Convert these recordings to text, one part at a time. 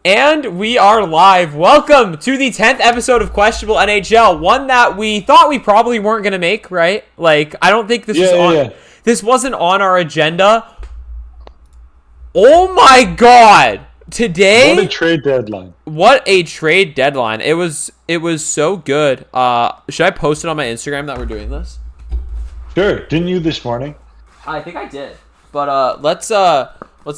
And we are live. Welcome to the 10th episode of Questionable NHL. One that we thought we probably weren't going to make, right? Like, I don't think this wasn't on our agenda. Oh my god. Today, what a trade deadline. What a trade deadline. It was so good. Should I post it on my Instagram that we're doing this? Sure. Didn't you this morning? I think I did. But let's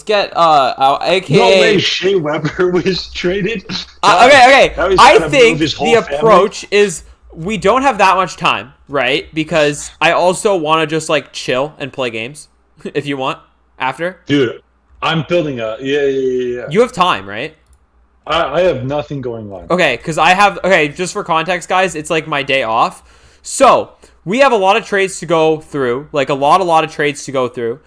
get AKA. No way, Shea Weber was traded. Okay. I think the approach is we don't have that much time, right? Because I also want to just like chill and play games, if you want after. Dude, I'm building a yeah. You have time, right? I have nothing going on. Okay, because I have just for context, guys, it's like my day off, so we have a lot of trades to go through, like a lot of trades to go through.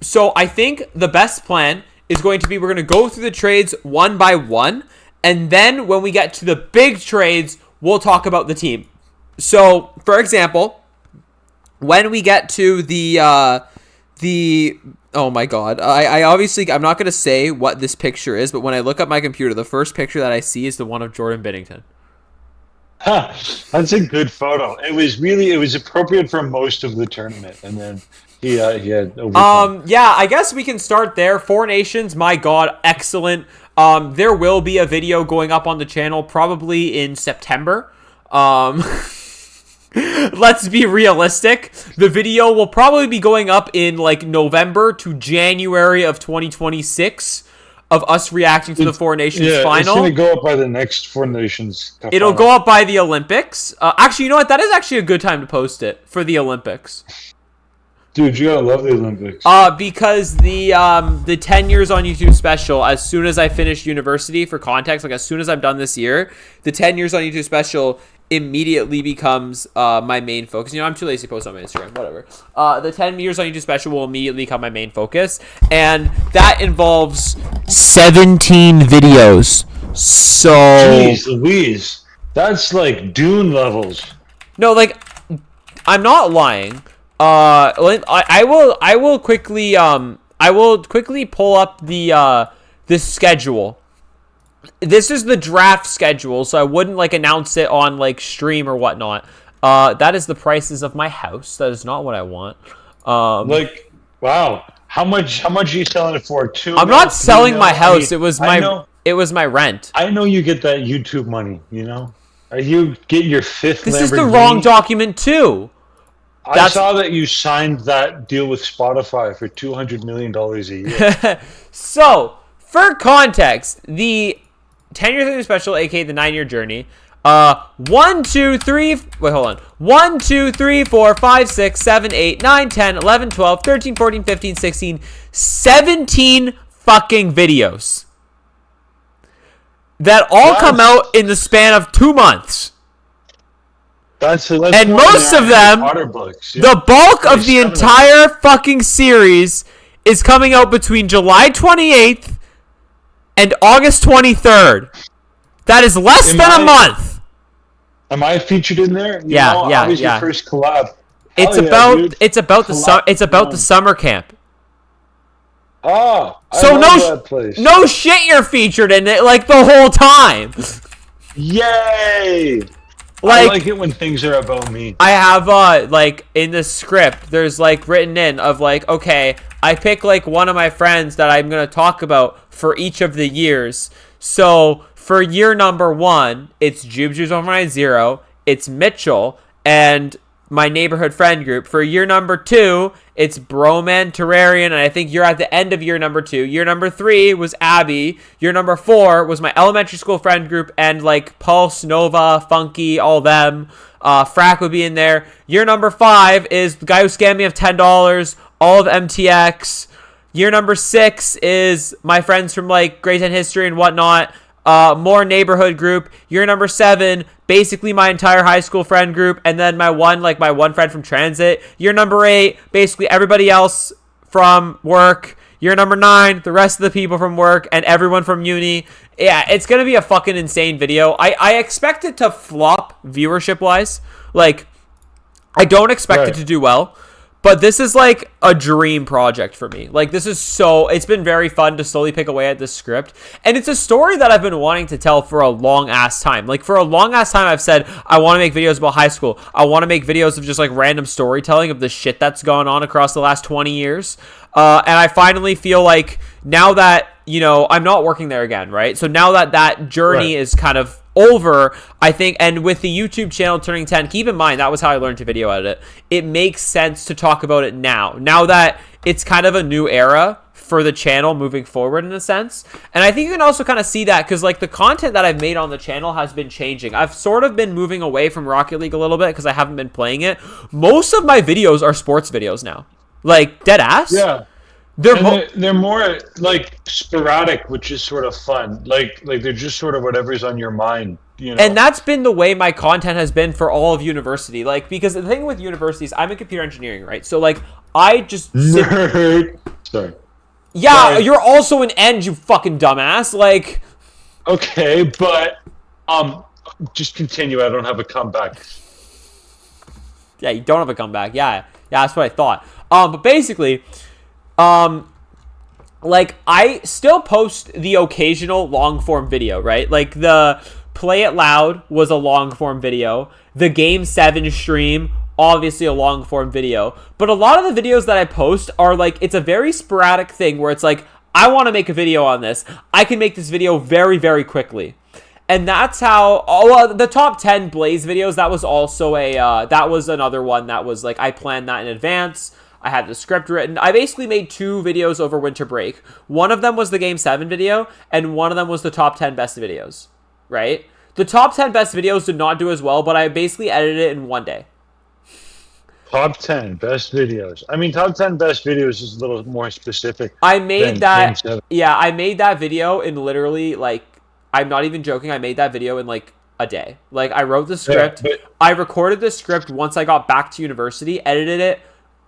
So I think the best plan is going to be we're going to go through the trades one by one, and then when we get to the big trades, we'll talk about the team. So, for example, when we get to the oh my god, I obviously I'm not going to say what this picture is, but when I look up my computer, the first picture that I see is the one of Jordan Binnington. Huh, that's a good photo. It was appropriate for most of the tournament, and then he had yeah, I guess we can start there. Four Nations, my god, excellent. There will be a video going up on the channel probably in September. Let's be realistic. The video will probably be going up in like November to January of 2026 of us reacting to the Four Nations final. It's going to go up by the next Four Nations. It'll go up by the Olympics. Actually, you know what? That is actually a good time to post it for the Olympics. Dude, you gotta love the Olympics. Because the 10 years on YouTube special, as soon as I finish university, for context, like as soon as I'm done this year, the 10 years on YouTube special immediately becomes my main focus. You know, I'm too lazy to post on my Instagram, whatever. The 10 years on YouTube special will immediately become my main focus, and that involves 17 videos. So jeez Louise, that's like Dune levels. No, like, I'm not lying. I will quickly pull up the schedule. This is the draft schedule, so I wouldn't like announce it on like stream or whatnot. That is the prices of my house. That is not what I want. Like, wow, how much are you selling it for? I'm not selling my house. It was my rent. I know you get that YouTube money. You know, you get your fifth. This is the wrong document too. I saw that you signed that deal with Spotify for $200 million a year. So, for context, the 10-year thing special, aka the 9-year journey. 1, 2, 3. Wait, hold on. 1, 2, 3, 4, 5, 6, 7, 8, 9, 10, 11, 12, 13, 14, 15, 16, 17 fucking videos that all come out in the span of 2 months. That's and most of them, the bulk of the entire fucking series is coming out between July 28th and August 23rd. That is less than a month. Am I featured in there? Yeah. Your first collab. It's about the summer camp. Oh, so no shit, you're featured in it like the whole time. Yay! I like it when things are about me. I have like in the script, there's like written in of like, okay, I pick like one of my friends that I'm gonna talk about for each of the years. So for year number 1, it's Jubes190, it's Mitchell, and my neighborhood friend group. For year number 2, it's Broman, Terrarian, and I think you're at the end of year number 2. Year number 3 was Abby. Year number 4 was my elementary school friend group and like Pulse, Nova, Funky, all them. Frack would be in there. Year number 5 is the guy who scammed me of $10, all of MTX. Year number 6 is my friends from like Grade 10 history and whatnot. More neighborhood group. Year number 7, basically my entire high school friend group, and then my one friend from transit. Year number 8, basically everybody else from work. Year number 9, the rest of the people from work and everyone from uni. Yeah, it's gonna be a fucking insane video. I expect it to flop viewership wise. Like, I don't expect it to do well, But this is like a dream project for me. Like this is it's been very fun to slowly pick away at this script. And it's a story that I've been wanting to tell for a long ass time. Like for a long ass time I've said I want to make videos about high school. I want to make videos of just like random storytelling of the shit that's gone on across the last 20 years. And I finally feel like now that, you know, I'm not working there again, right? So now that that journey is kind of over, I think, and with the YouTube channel turning 10, keep in mind that was how I learned to video edit. It makes sense to talk about it now that it's kind of a new era for the channel moving forward in a sense. And I think you can also kind of see that because like the content that I've made on the channel has been changing. I've sort of been moving away from Rocket League a little bit because I haven't been playing it. Most of my videos are sports videos now, like dead ass. Yeah. They're more like sporadic, which is sort of fun. Like they're just sort of whatever's on your mind, you know. And that's been the way my content has been for all of university. Like because the thing with universities, I'm in computer engineering, right? So like I just nerd. Sorry. Yeah, sorry. You're also an Eng, you fucking dumbass. Like. Okay, but just continue. I don't have a comeback. Yeah, you don't have a comeback. Yeah, that's what I thought. But basically. Like I still post the occasional long form video, right? Like the Play It Loud was a long form video. The Game 7 stream, obviously a long form video. But a lot of the videos that I post are like, it's a very sporadic thing where it's like, I want to make a video on this. I can make this video very, very quickly. And that's how, the top 10 Blaze videos, that was also that was another one that was like, I planned that in advance. I had the script written. I basically made 2 videos over winter break. One of them was the Game 7 video, and one of them was the top 10 best videos, right? The top 10 best videos did not do as well, but I basically edited it in one day. Top 10 best videos. I mean, top 10 best videos is a little more specific. I made that, I made that video in literally, like, I'm not even joking, I made that video in, like, a day. Like, I wrote the script. Yeah, I recorded the script once I got back to university, edited it,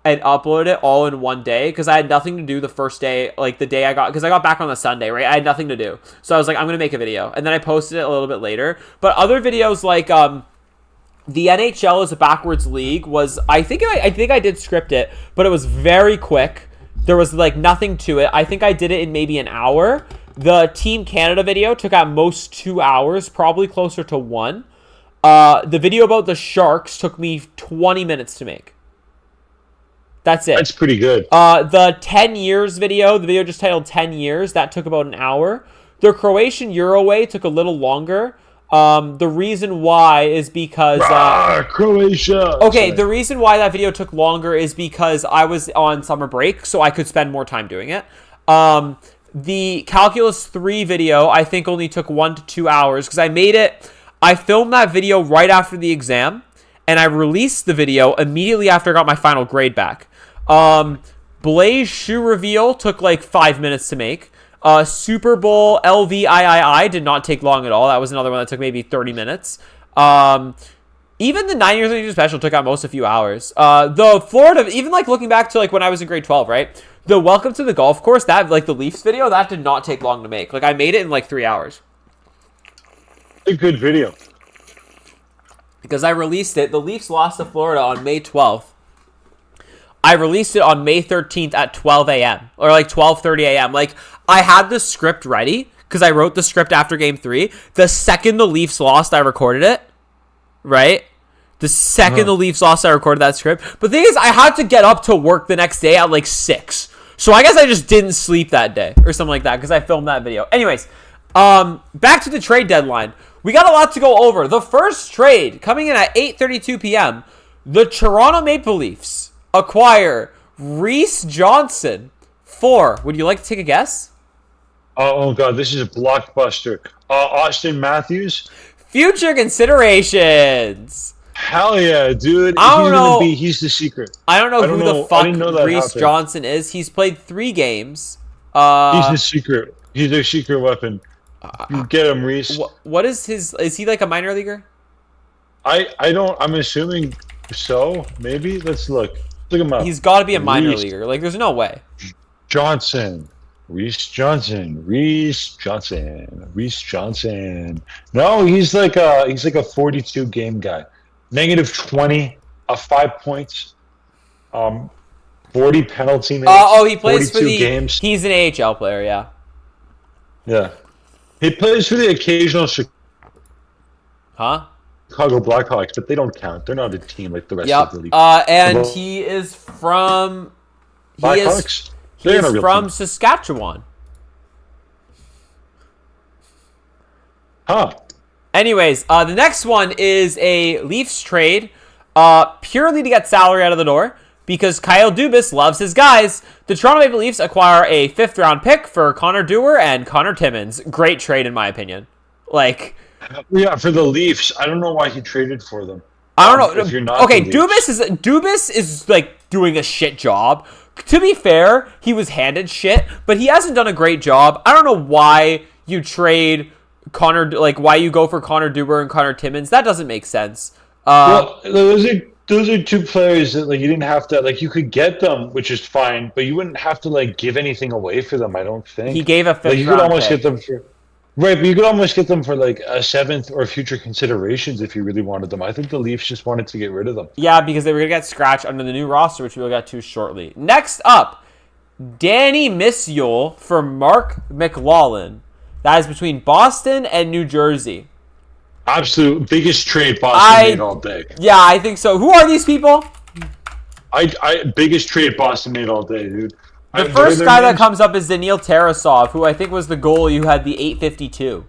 and upload it all in one day because I had nothing to do the first day, like the day I got back on the Sunday, right? I had nothing to do. So I was like, I'm going to make a video. And then I posted it a little bit later. But other videos like the NHL is a backwards league was, I think I did script it, but it was very quick. There was like nothing to it. I think I did it in maybe an hour. The Team Canada video took at most 2 hours, probably closer to 1. The video about the Sharks took me 20 minutes to make. That's it. That's pretty good. The 10 years video, the video just titled 10 years, that took about an hour. The Croatian Euroway took a little longer. The reason why is because... Croatia! Okay, sorry. The reason why that video took longer is because I was on summer break, so I could spend more time doing it. The Calculus 3 video, I think only took 1 to 2 hours, because I filmed that video right after the exam, and I released the video immediately after I got my final grade back. Blaze shoe reveal took like 5 minutes to make. Super Bowl LVIII did not take long at all. That was another one that took maybe 30 minutes. Even the 9 years of special took at most a few hours. The Florida, even like looking back to like when I was in grade 12, right? The welcome to the golf course, that like the Leafs video, that did not take long to make. Like I made it in like 3 hours. A good video. Because I released it. The Leafs lost to Florida on May 12th. I released it on May 13th at 12 a.m. or like 12:30 a.m. Like I had the script ready because I wrote the script after game 3. The second the Leafs lost, I recorded it. Right? The second the Leafs lost, I recorded that script. But the thing is, I had to get up to work the next day at like 6. So I guess I just didn't sleep that day or something like that because I filmed that video. Anyways, back to the trade deadline. We got a lot to go over. The first trade coming in at 8:32 p.m. The Toronto Maple Leafs acquire Reese Johnson for, would you like to take a guess? Oh God, this is a blockbuster. Austin Matthews? Future considerations. Hell yeah, dude. I don't know. He's the secret. I don't know who the fuck Reese Johnson is. He's played 3 games. He's the secret. He's their secret weapon. You get him, Reese. What is he like a minor leaguer? I'm assuming so. Maybe. Let's look. Look him up. He's got to be a minor leaguer. Like, there's no way. Johnson. Reese Johnson. No, he's like a 42 game guy. -20 of 5 points. 40 penalty minutes. He plays for 42 the. games. He's an AHL player, yeah. Yeah. He plays for the occasional Huh? Chicago Blackhawks, but they don't count. They're not a team like the rest of Yep. the league. And he is from. Blackhawks? He is from Saskatchewan. Huh. Anyways, the next one is a Leafs trade, purely to get salary out of the door, because Kyle Dubas loves his guys. The Toronto Maple Leafs acquire a 5th-round pick for Connor Dewar and Connor Timmins. Great trade, in my opinion. Like, Yeah, for the Leafs, I don't know why he traded for them. I don't know. If you're not Okay, the Leafs. Dubas is like doing a shit job. To be fair, he was handed shit, but he hasn't done a great job. I don't know why you trade why you go for Connor Dewar and Connor Timmins. That doesn't make sense. Well, those are two players that like you didn't have to like you could get them, which is fine, but you wouldn't have to like give anything away for them. I don't think He gave a 5th you could round almost pick. get them for right, but you could almost get them for like a 7th or future considerations if you really wanted them. I think the Leafs just wanted to get rid of them. Yeah, because they were going to get scratched under the new roster, which we'll get to shortly. Next up, Danny Misyol for Mark McLaughlin. That is between Boston and New Jersey. Absolute biggest trade Boston made all day. Yeah, I think so. Who are these people? Biggest trade Boston made all day, dude. The first guy that comes up is Daniil Tarasov, who I think was the goalie who had the 852.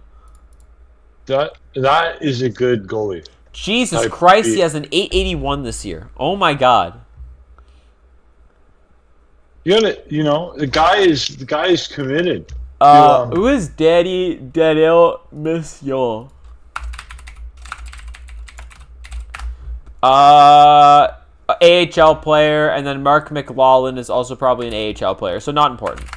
That is a good goalie. Jesus Christ, he has an 881 this year. Oh my god. The guy is committed. Who is Daniil Misyol? AHL player, and then Mark McLaughlin is also probably an AHL player, so not important.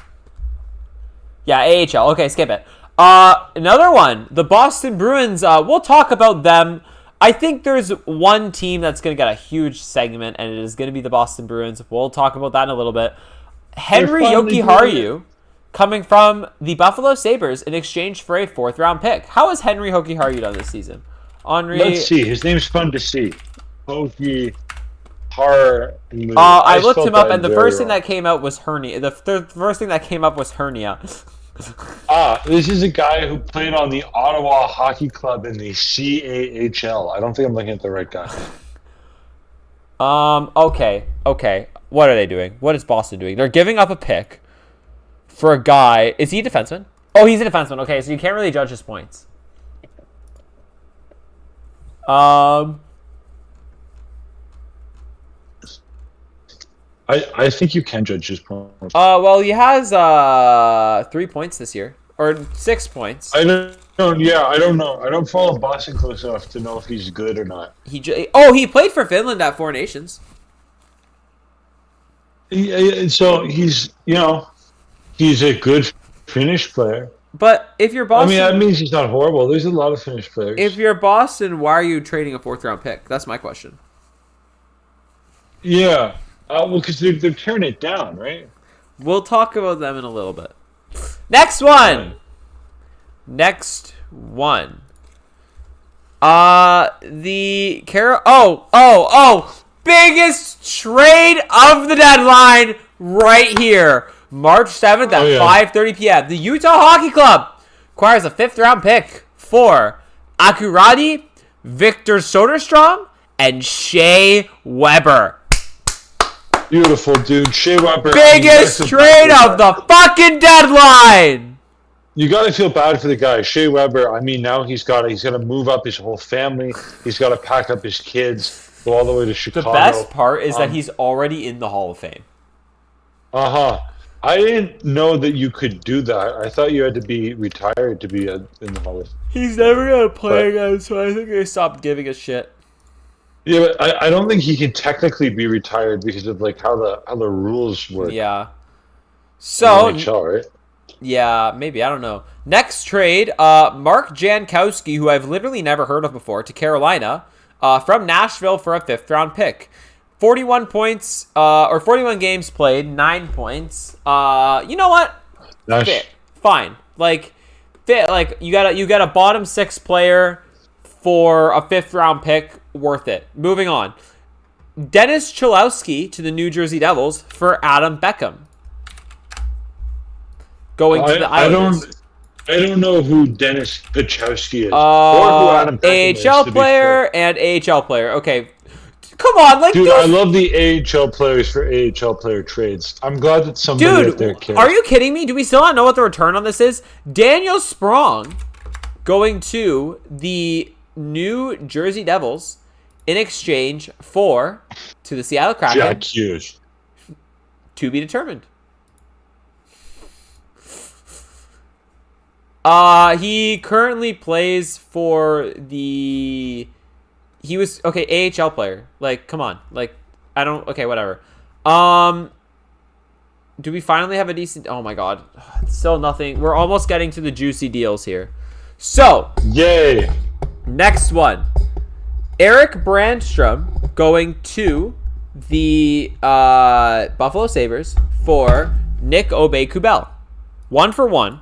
Yeah, AHL. Okay, skip it. Another one, the Boston Bruins. We'll talk about them. I think there's one team that's going to get a huge segment, and it is going to be the Boston Bruins. We'll talk about that in a little bit. Henry Jokiharju coming from the Buffalo Sabres in exchange for a 4th-round pick. How has Henry Jokiharju done this season? Let's see. His name's fun to see. Hokiharju. I looked him up, and the first thing that came out was hernia. The first thing that came up was hernia. This is a guy who played on the Ottawa Hockey Club in the CAHL. I don't think I'm looking at the right guy. Okay. What are they doing? What is Boston doing? They're giving up a pick for a guy. Is he a defenseman? Oh, he's a defenseman. Okay, so you can't really judge his points. I think you can judge his points. Well, he has 3 points this year, or 6 points. I don't know. I don't follow Boston close enough to know if he's good or not. He played for Finland at Four Nations. So he's a good Finnish player. But if you're Boston, I mean, that means he's not horrible. There's a lot of Finnish players. If you're Boston, why are you trading a 4th-round pick? That's my question. Yeah. Well, because they're tearing it down, right? We'll talk about them in a little bit. Next one. Biggest trade of the deadline right here. March 7th at 5:30 p.m. The Utah Hockey Club acquires a 5th-round pick for Akuradi, Victor Soderstrom, and Shea Weber. Beautiful, dude. Shea Weber. Biggest trade of the fucking deadline. You got to feel bad for the guy, Shea Weber. I mean, now he's got to move up his whole family. He's got to pack up his kids, go all the way to Chicago. The best part is that he's already in the Hall of Fame. I didn't know that you could do that. I thought you had to be retired to be in the Hall of Fame. He's never gonna play again, so I think they stopped giving a shit. Yeah, but I don't think he can technically be retired because of like how the rules work. Yeah. So NHL, right? Yeah, maybe, I don't know. Next trade, Mark Jankowski, who I've literally never heard of before, to Carolina, from Nashville for a 5th-round pick. 41 points, or 41 games played, 9 points. You know what? Fit. Fine. You got a bottom 6 player for a 5th-round pick. Worth it. Moving on. Dennis Cholowski to the New Jersey Devils for Adam Beckham. Going to the Islanders. I don't know who Dennis Pachowski is or who Adam Beckham is, AHL to be player fair. and AHL player. Okay. Come on, like Dude, I love the AHL players for AHL player trades. I'm glad that somebody out there cares. Are you kidding me? Do we still not know what the return on this is? Daniel Sprong going to the New Jersey Devils in exchange for to the Seattle Kraken. Jack Hughes. To be determined. He currently plays for the... He was... Okay, AHL player. Like, come on. Like, I don't... Okay, whatever. Do we finally have a decent... Oh, my God. Still nothing. We're almost getting to the juicy deals here. So... Yay. Next one. Eric Brandstrom going to the Buffalo Sabres for Nick Obey-Kubel. 1-for-1.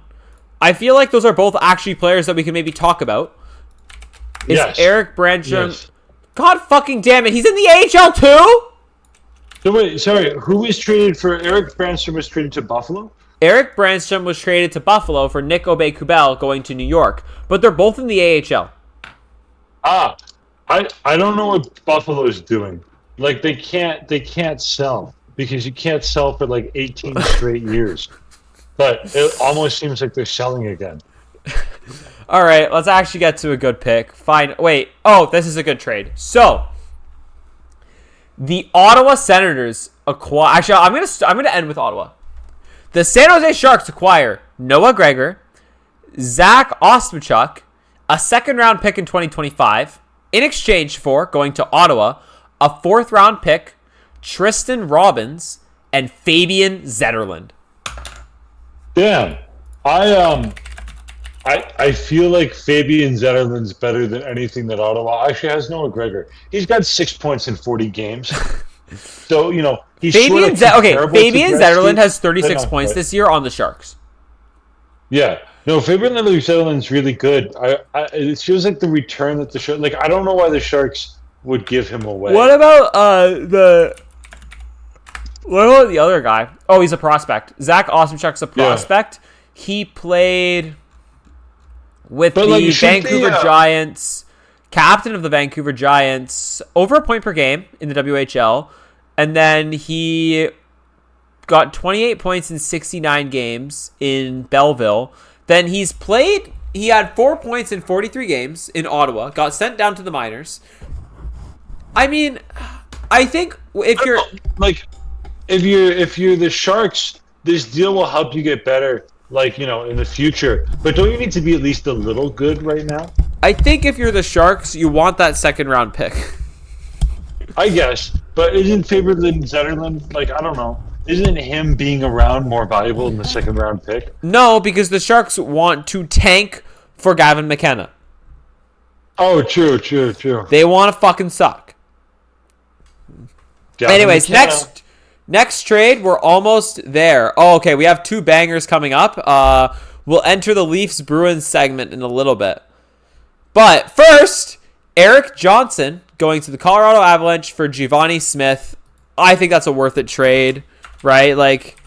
I feel like those are both actually players that we can maybe talk about. Is yes. Eric Brandstrom... Yes. God fucking damn it. He's in the AHL too? So wait, sorry. Who was traded for... Eric Brandstrom was traded to Buffalo? Eric Brandstrom was traded to Buffalo for Nick Obey-Kubel going to New York. But they're both in the AHL. I don't know what Buffalo is doing. Like, they can't sell. Because you can't sell for like 18 straight years. But it almost seems like they're selling again. All right, let's actually get to a good pick. Fine. Wait. Oh, this is a good trade. So, the Ottawa Senators acquire... Actually, I'm gonna end with Ottawa. The San Jose Sharks acquire Noah Gregor, Zach Ostapchuk, a second-round pick in 2025, in exchange for, going to Ottawa, a fourth-round pick, Tristan Robbins, and Fabian Zetterlund. Damn. I feel like Fabian Zetterlund's better than anything that Ottawa actually has. Noah Gregor. He's got 6 points in 40 games. So, you know, he's Fabian Zetterlund has 36 points this year on the Sharks. Yeah. No, Fabian Zetterlund's really good. It feels like the return that the Sharks... Like, I don't know why the Sharks would give him away. What about the other guy? Oh, he's a prospect. Zach Ostapchuk's a prospect. Yeah. He played with the Vancouver Giants, captain of the Vancouver Giants, over a point per game in the WHL. And then he got 28 points in 69 games in Belleville. Then he had 4 points in 43 games in Ottawa, got sent down to the minors. I mean, I think if you're the Sharks, this deal will help you get better, like, you know, in the future. But don't you need to be at least a little good right now? I think if you're the Sharks, you want that second round pick. I guess. But isn't Fabian Zetterlund, like, I don't know, isn't him being around more valuable than the second round pick? No, because the Sharks want to tank for Gavin McKenna. Oh, true. They want to fucking suck. Gavin Anyways, McKenna. Next trade, we're almost there. Oh, okay, we have two bangers coming up. We'll enter the Leafs-Bruins segment in a little bit. But first, Eric Johnson going to the Colorado Avalanche for Giovanni Smith. I think that's a worth it trade, right? Like,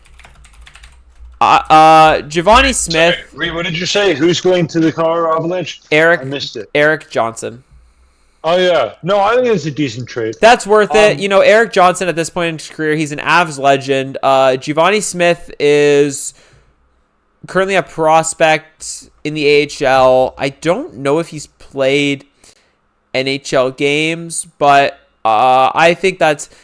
Giovanni Smith. Sorry, what did you say? Who's going to the Colorado Avalanche? I missed it. Eric Johnson. Oh, yeah. No, I think it's a decent trade. That's worth it. You know, Eric Johnson, at this point in his career, he's an Avs legend. Giovanni Smith is currently a prospect in the AHL. I don't know if he's played NHL games, but I think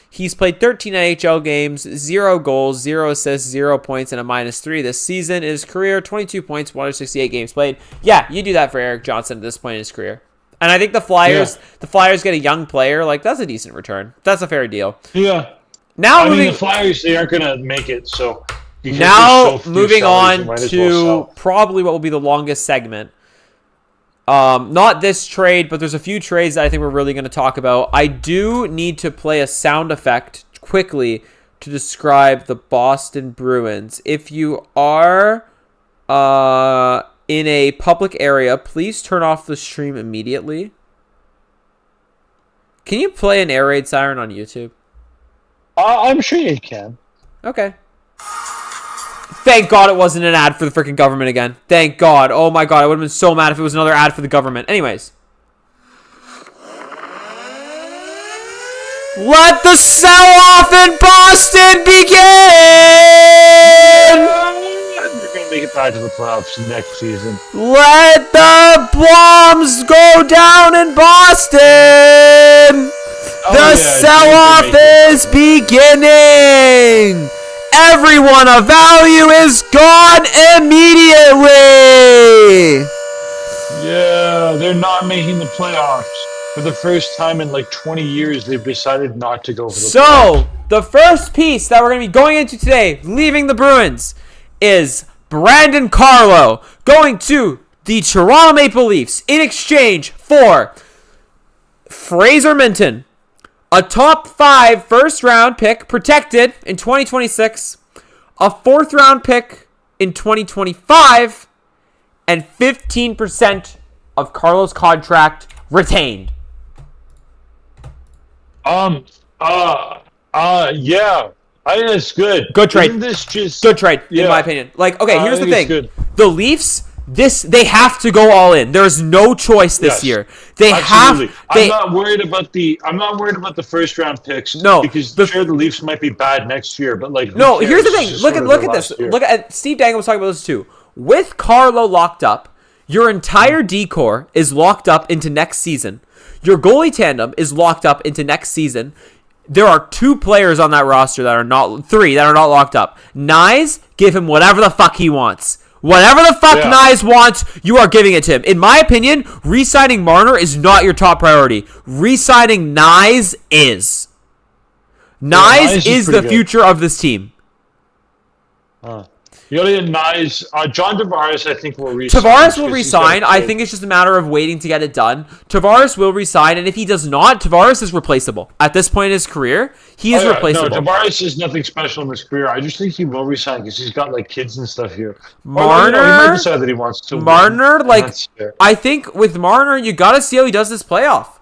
he's played 13 NHL games, 0 goals, 0 assists, 0 points, and a -3 this season. In his career, 22 points, 168 games played. Yeah, you do that for Eric Johnson at this point in his career. And I think the Flyers get a young player. Like, that's a decent return. That's a fair deal. Yeah. Now the Flyers, they aren't going to make it, so... Now, moving on to probably what will be the longest segment. Not this trade, but there's a few trades that I think we're really going to talk about. I do need to play a sound effect quickly to describe the Boston Bruins. If you are... in a public area, please turn off the stream immediately. Can you play an air raid siren on YouTube? I'm sure you can. Okay. Thank God it wasn't an ad for the freaking government again. Thank God. Oh my God, I would have been so mad if it was another ad for the government. Anyways. Let the sell-off in Boston begin! We're going to make it back to the playoffs next season. Let the bombs go down in Boston! The sell-off is beginning! Everyone of value is gone immediately! Yeah, they're not making the playoffs. For the first time in like 20 years, they've decided not to go for the playoffs. So, the first piece that we're going to be going into today, leaving the Bruins, is Brandon Carlo going to the Toronto Maple Leafs in exchange for Fraser Minton, a top 5 first-round pick protected in 2026, a 4th-round pick in 2025, and 15% of Carlo's contract retained. Yeah. I think that's good. Good trade. Isn't this just Good trade, in my opinion. Like, okay, here's the thing. The Leafs, they have to go all in. There's no choice this year. They absolutely. have. I'm not worried about the first round picks. No, because sure the Leafs might be bad next year, but like no. Here's the thing. Look at this. Year. Look at Steve Dangle was talking about this too. With Carlo locked up, your entire decor is locked up into next season. Your goalie tandem is locked up into next season. There are 2 players on that roster that are not 3 that are not locked up. Nyes, give him whatever the fuck he wants. Whatever the fuck Nyes wants, you are giving it to him. In my opinion, re-signing Marner is not your top priority. Re-signing Nyes is. Nyes is the future of this team. You gotta get Nyes. John Tavares, I think, will resign. Tavares will resign. I think it's just a matter of waiting to get it done. Tavares will resign, and if he does not, Tavares is replaceable. At this point in his career, he is replaceable. No, Tavares is nothing special in his career. I just think he will resign because he's got like kids and stuff here. Marner, he might decide that he wants to. Marner, I think with Marner, you gotta see how he does this playoff.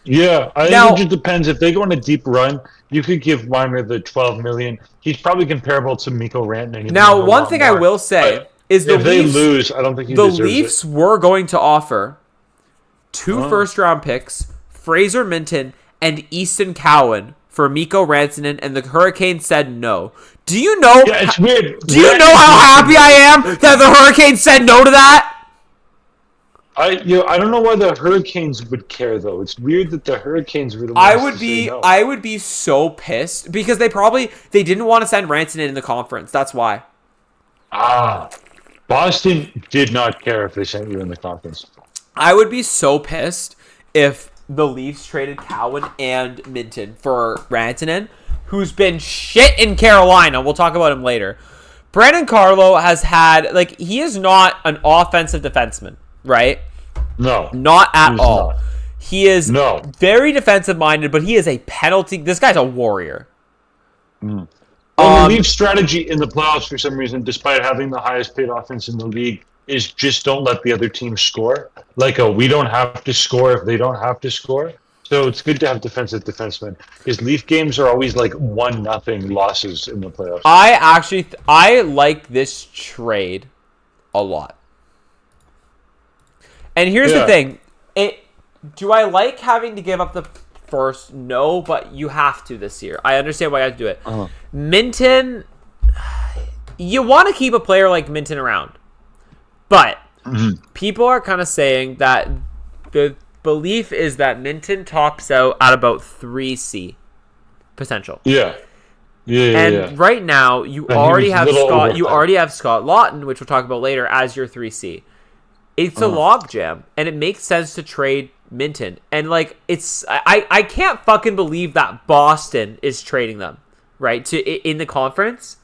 Yeah, I think it just depends. If they go on a deep run, you could give Marner the $12 million. He's probably comparable to Mikko Rantanen. Now, one thing I will say is if they lose, I don't think he deserves it. The Leafs were going to offer 2 first-round picks, Fraser Minton, and Easton Cowan for Mikko Rantanen, and the Hurricanes said no. Do you know? Yeah, it's weird. Do you know how happy I am that the Hurricanes said no to that? I don't know why the Hurricanes would care though. It's weird that the Hurricanes were the ones I would be so pissed because they didn't want to send Rantanen in the conference. That's why. Boston did not care if they sent you in the conference. I would be so pissed if the Leafs traded Cowan and Minton for Rantanen, who's been shit in Carolina. We'll talk about him later. Brandon Carlo has had he is not an offensive defenseman, right? No. Not at all. Not. He is no. very defensive-minded, but he is a penalty. This guy's a warrior. Well, the Leafs' strategy in the playoffs, for some reason, despite having the highest-paid offense in the league, is just don't let the other team score. We don't have to score if they don't have to score. So it's good to have defensive defensemen. Because Leaf games are always 1-0 losses in the playoffs. I like this trade a lot. And here's the thing. Do I like having to give up the first? No, but you have to this year. I understand why you have to do it. Minton, you want to keep a player like Minton around. But people are kind of saying that the belief is that Minton tops out at about 3C potential. Yeah. And right now, you already have Scott Lawton, which we'll talk about later, as your 3C. It's a logjam, and it makes sense to trade Minton. And I can't fucking believe that Boston is trading them, right? In the conference.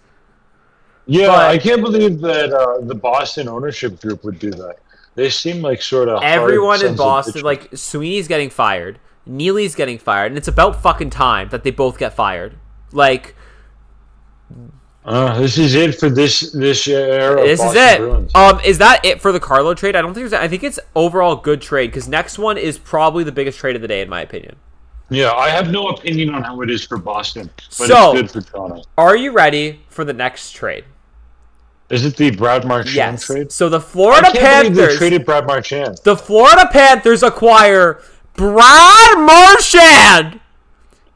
Yeah, but I can't believe that the Boston ownership group would do that. They seem like sort of everyone in Boston, Sweeney's getting fired, Neely's getting fired, and it's about fucking time that they both get fired. This is it for this era. This is it. Bruins. Is that it for the Carlo trade? I don't think I think it's overall good trade because next one is probably the biggest trade of the day in my opinion. Yeah, I have no opinion on how it is for Boston, but So, it's good for Toronto. are you ready for the next trade? Is it the Brad Marchand Yes. trade? So the I Florida can't believe they Panthers. traded Brad Marchand. The Florida Panthers acquire Brad Marchand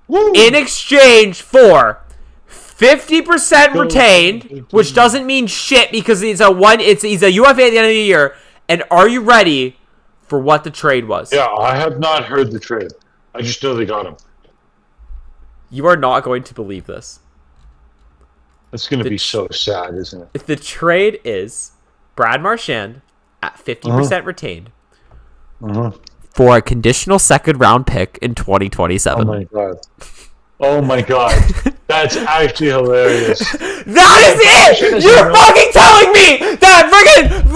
Woo! in exchange for 50% retained, which doesn't mean shit because he's a UFA at the end of the year. And are you ready for what the trade was? Yeah, I have not heard the trade. I just know they got him. You are not going to believe this. It's going to be so sad, isn't it? If the trade is Brad Marchand at 50% retained for a conditional second round pick in 2027. Oh my god. Oh my god. That's actually hilarious. That is it! You're fucking telling me that friggin'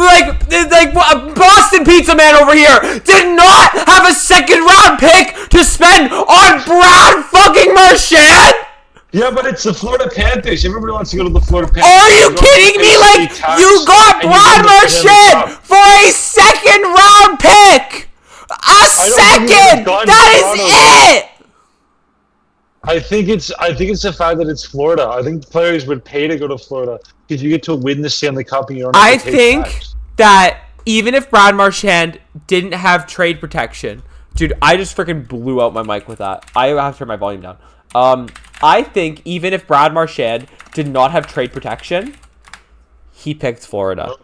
like Boston Pizza Man over here did not have a second round pick to spend on Brad fucking Marchand? Yeah, but it's the Florida Panthers. Everybody wants to go to the Florida Panthers. Are you kidding me? Like, you got Brad Marchand for a second round pick! A second! That is it! I think it's the fact that it's Florida. I think players would pay to go to Florida because you get to win the Stanley Cup and you don't have to pay tax. That even if Brad Marchand didn't have trade protection, dude, I just freaking blew out my mic with that. I have to turn my volume down. I think even if Brad Marchand did not have trade protection, he picked Florida.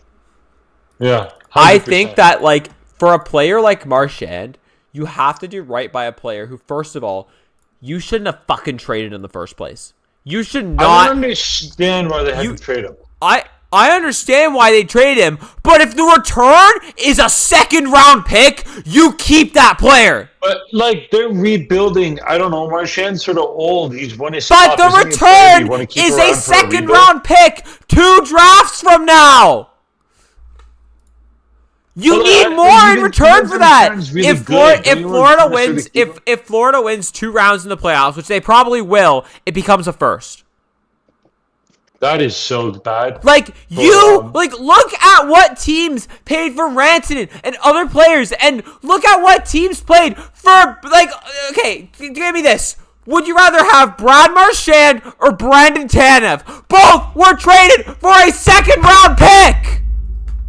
Yeah, 100%. I think that, like, for a player like Marchand, you have to do right by a player who, first of all, you shouldn't have fucking traded in the first place. You should not. I don't understand why they had to trade him. I understand why they traded him, but if the return is a second round pick, you keep that player. But, like, they're rebuilding. I don't know. Marchand's sort of old. He's won his But the return is a second round pick 2 drafts from now. You need more in return for that. If Florida wins 2 rounds in the playoffs, which they probably will, it becomes a first. That is so bad. Like, look at what teams paid for Rantanen and other players, and look at what teams played for, like, okay, give me this. Would you rather have Brad Marchand or Brandon Tanev? Both were traded for a second round pick.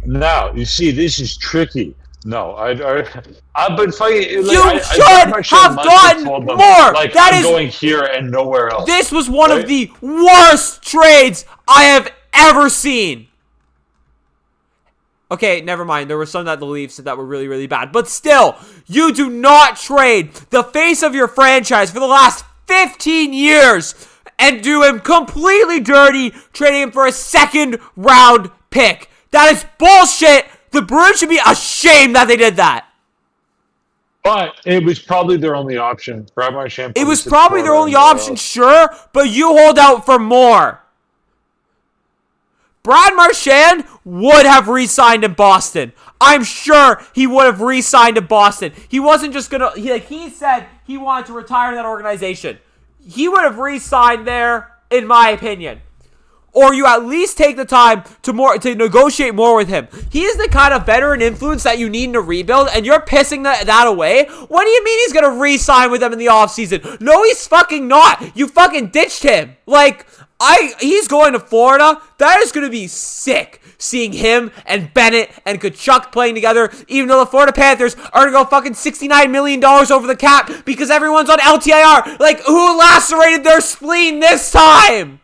Now, you see, this is tricky. No, I've been fighting. Like, you should have gotten more. Like, I'm going here and nowhere else. This was one of the worst trades I have ever seen. Okay, never mind. There were some that the Leafs said that were really, really bad. But still, you do not trade the face of your franchise for the last 15 years and do him completely dirty, trading him for a second round pick. That is bullshit. The Bruins should be ashamed that they did that. But it was probably their only option. Brad Marchand. It was probably their only option, sure, but you hold out for more. Brad Marchand would have re-signed in Boston. I'm sure he would have re-signed in Boston. He wasn't just going to... He said he wanted to retire in that organization. He would have re-signed there, in my opinion. Or you at least take the time to negotiate more with him. He is the kind of veteran influence that you need in a rebuild, and you're pissing that away? What do you mean he's going to re-sign with them in the offseason? No, he's fucking not. You fucking ditched him. Like, he's going to Florida. That is going to be sick, seeing him and Bennett and Kachuk playing together, even though the Florida Panthers are going to go fucking $69 million over the cap because everyone's on LTIR. Like, who lacerated their spleen this time?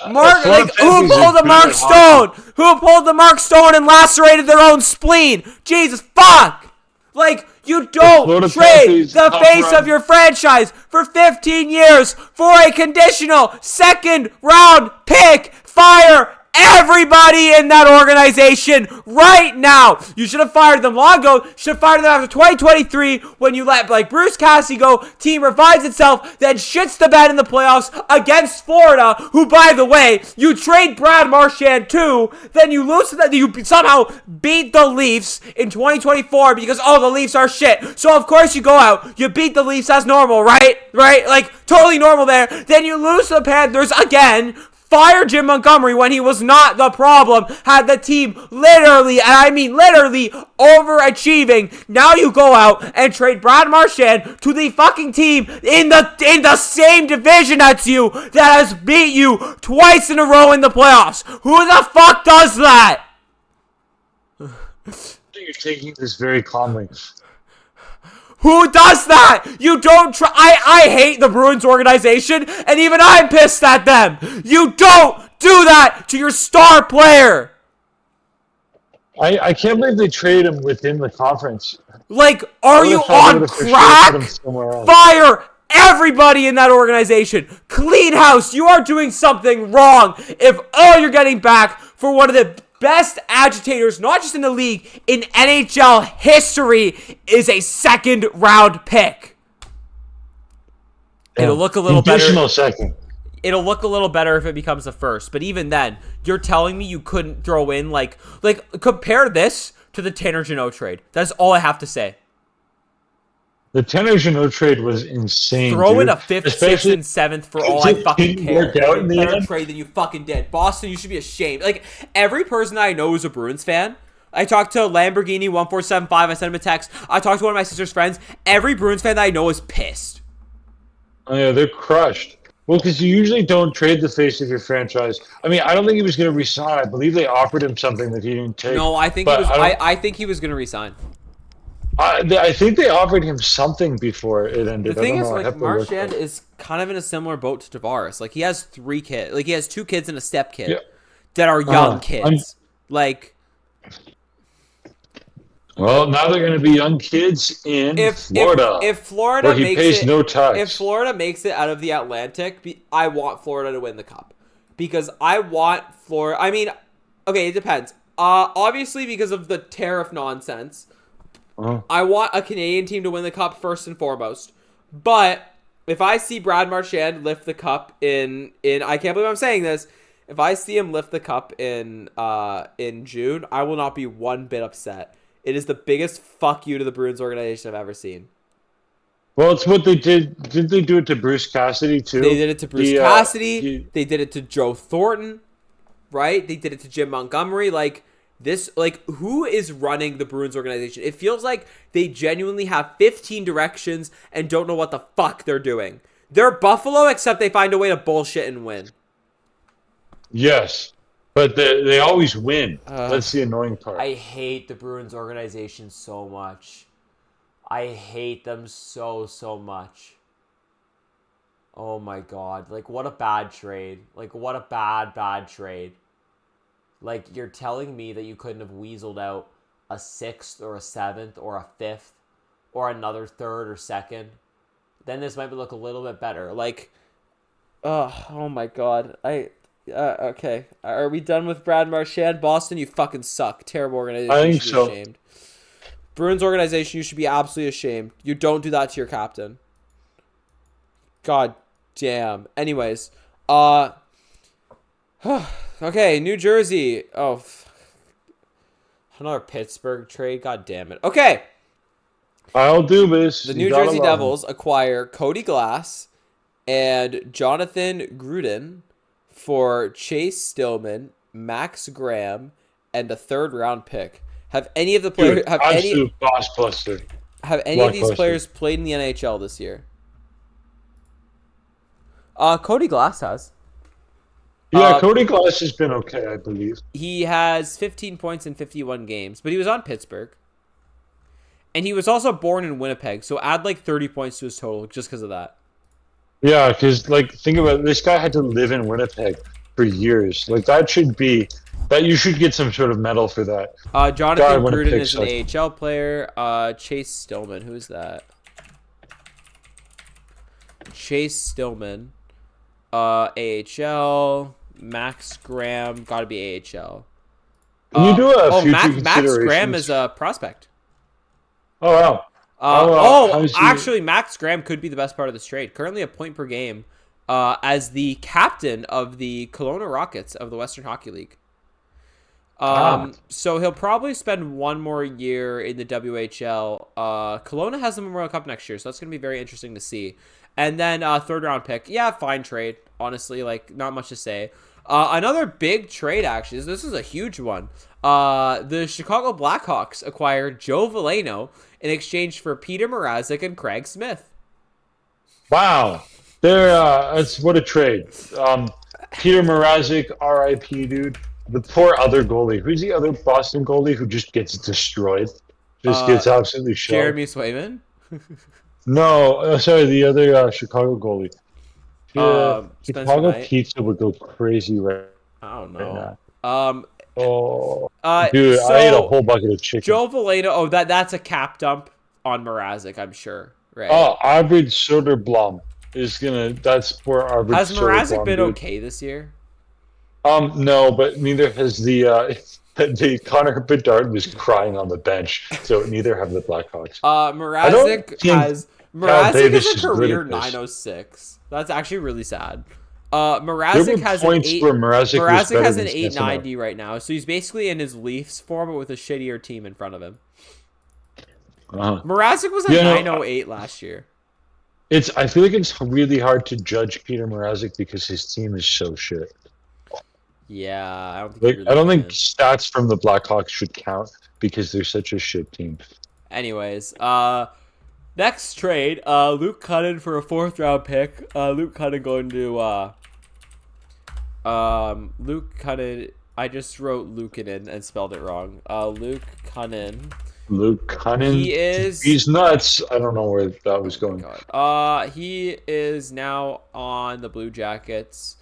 Who pulled the Mark Stone? Who pulled the Mark Stone and lacerated their own spleen? Jesus fuck! Like, you don't trade the face of your franchise for 15 years for a conditional second round pick. Fire everybody in that organization right now. You should have fired them long ago. You should have fired them after 2023 when you let, like, Bruce Cassidy go. Team revives itself, then shits the bed in the playoffs against Florida, who, by the way, you trade Brad Marchand to, then you lose to that. You somehow beat the Leafs in 2024 because, the Leafs are shit. So, of course, you go out. You beat the Leafs as normal, right? Right? Like, totally normal there. Then you lose to the Panthers again. fire Jim Montgomery when he was not the problem, had the team literally, and I mean literally, overachieving. Now you go out and trade Brad Marchand to the fucking team in the same division as you that has beat you twice in a row in the playoffs. Who the fuck does that? You're taking this very calmly. Who does that? You don't try. I hate the Bruins organization, and even I'm pissed at them. You don't do that to your star player. I can't believe they traded him within the conference. Like, are you on crack? Fire everybody in that organization. Clean house. You are doing something wrong if all you're getting back for one of the best agitators, not just in the league, in NHL history, is a second-round pick. It'll look a little better. Additional second. It'll look a little better if it becomes a first. But even then, you're telling me you couldn't throw in, like compare this to the Tanner Jeannot trade. That's all I have to say. The Tanner Jeannot trade was insane. Throw in a 5th, 6th, and 7th for all I fucking care. Better trade than you fucking did. Boston, you should be ashamed. Like, every person I know who's a Bruins fan, I talked to Lamborghini1475, I sent him a text. I talked to one of my sister's friends. Every Bruins fan that I know is pissed. Oh, yeah, they're crushed. Well, because you usually don't trade the face of your franchise. I mean, I don't think he was going to resign. I believe they offered him something that he didn't take. No, I think he was going to resign. I think they offered him something before it ended. The thing is, like, Marchand is kind of in a similar boat to Tavares. Like, he has 3 kids. Like, he has 2 kids and a stepkid that are young kids. Well, now they're going to be young kids in Florida. If Florida where he pays no tax. If Florida makes it out of the Atlantic, I want Florida to win the Cup. Because I want Florida... I mean, okay, it depends. Obviously, because of the tariff nonsense... I want a Canadian team to win the Cup first and foremost. But if I see Brad Marchand lift the Cup in I can't believe I'm saying this. If I see him lift the Cup in June, I will not be one bit upset. It is the biggest fuck you to the Bruins organization I've ever seen. Well, it's what they did. Didn't they do it to Bruce Cassidy too? They did it to Bruce Cassidy. They did it to Joe Thornton, right? They did it to Jim Montgomery. Who is running the Bruins organization? It feels like they genuinely have 15 directions and don't know what the fuck they're doing. They're Buffalo, except they find a way to bullshit and win. Yes, but they always win. That's the annoying part. I hate the Bruins organization so much. I hate them so much. Oh my god. Like, what a bad trade. Like, what a bad trade. Like, you're telling me that you couldn't have weaseled out a 6th or a 7th or a 5th or another 3rd or 2nd? Then this might look a little bit better. Like, oh my god. Okay. Are we done with Brad Marchand? Boston, you fucking suck. Terrible organization. I think you should be ashamed. Bruins organization, you should be absolutely ashamed. You don't do that to your captain. God damn. Anyways, okay, New Jersey. Oh, another Pittsburgh trade. God damn it. Okay. I'll do this. The New Jersey Devils acquire Cody Glass and Jonathan Gruden for Chase Stillman, Max Graham, and a 3rd-round pick. Have any of the players have any of these players played in the NHL this year? Cody Glass has. Yeah, Cody Glass has been okay, I believe. He has 15 points in 51 games, but he was on Pittsburgh. And he was also born in Winnipeg, so add like 30 points to his total just because of that. Yeah, because, like, think about it. This guy had to live in Winnipeg for years. Like, you should get some sort of medal for that. Jonathan Gruden is an AHL player. Chase Stillman, who is that? Chase Stillman. AHL. Max Graham, gotta be AHL. Can you do a future Max Graham is a prospect. Oh, wow. Actually, Max Graham could be the best part of this trade. Currently a point per game as the captain of the Kelowna Rockets of the Western Hockey League. So he'll probably spend one more year in the WHL. Kelowna has the Memorial Cup next year, so that's going to be very interesting to see. And then 3rd-round pick. Yeah, fine trade. Honestly, like, not much to say. Another big trade, actually. This is a huge one. The Chicago Blackhawks acquired Joe Veleno in exchange for Peter Mrazek and Craig Smith. Wow. That's what a trade. Peter Mrazek, R.I.P. dude. The poor other goalie. Who's the other Boston goalie who just gets destroyed? Just gets absolutely shot. Jeremy Swayman? No, sorry, the other Chicago goalie. Chicago pizza would go crazy right I don't know. now. Dude, I ate a whole bucket of chicken. Joe Veleno. Oh, that's a cap dump on Mrazek, I'm sure. Right. Oh, Arvid Soderblom is gonna. That's where Arvid. Has Mrazek been dude. okay this year? No, but neither has the Connor Bedard was crying on the bench, so neither have the Blackhawks. Mrazek has a career good 906. That's actually really sad. Mrazek has an 8. Mrazek has an 890 right now, so he's basically in his Leafs form, but with a shittier team in front of him. Mrazek was a 908 last year. I feel like it's really hard to judge Peter Mrazek because his team is so shit. Yeah, I don't think. I don't think stats from the Blackhawks should count because they're such a shit team. Anyways, next trade, Luke Cunnin for a 4th round pick. Luke Cunnin going to Luke Cunnin. I just wrote Luukkonen and spelled it wrong. Luke Cunnin. Luke Cunnin. He's nuts. I don't know where that was going. He is now on the Blue Jackets.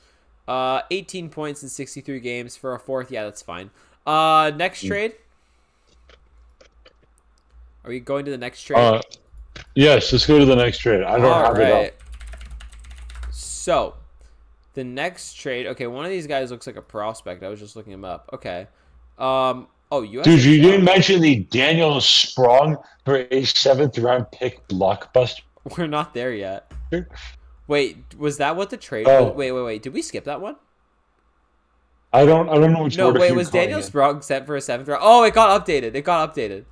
18 points in 63 games for a 4th. Yeah, that's fine. Next trade. Are we going to the next trade? Yes, let's go to the next trade. I don't have it up. So, the next trade. Okay, one of these guys looks like a prospect. I was just looking him up. Okay. Dude, you didn't mention the Daniel Sprong for a 7th round pick blockbuster. We're not there yet. Wait, was that what the trade was? Wait. Did we skip that one? I don't know which order. No, wait, was Daniel Sprong sent for a 7th round? Oh, it got updated.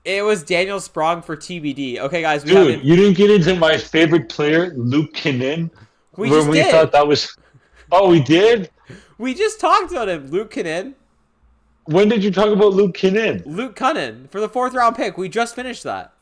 It was Daniel Sprong for TBD. Okay, guys, you didn't get into my favorite player, Luke Kinnin. We did. Thought that was. Oh, we did. We just talked about him, Luke Kinnin. When did you talk about Luke Kinnin? Luke Cunnin for the 4th round pick. We just finished that.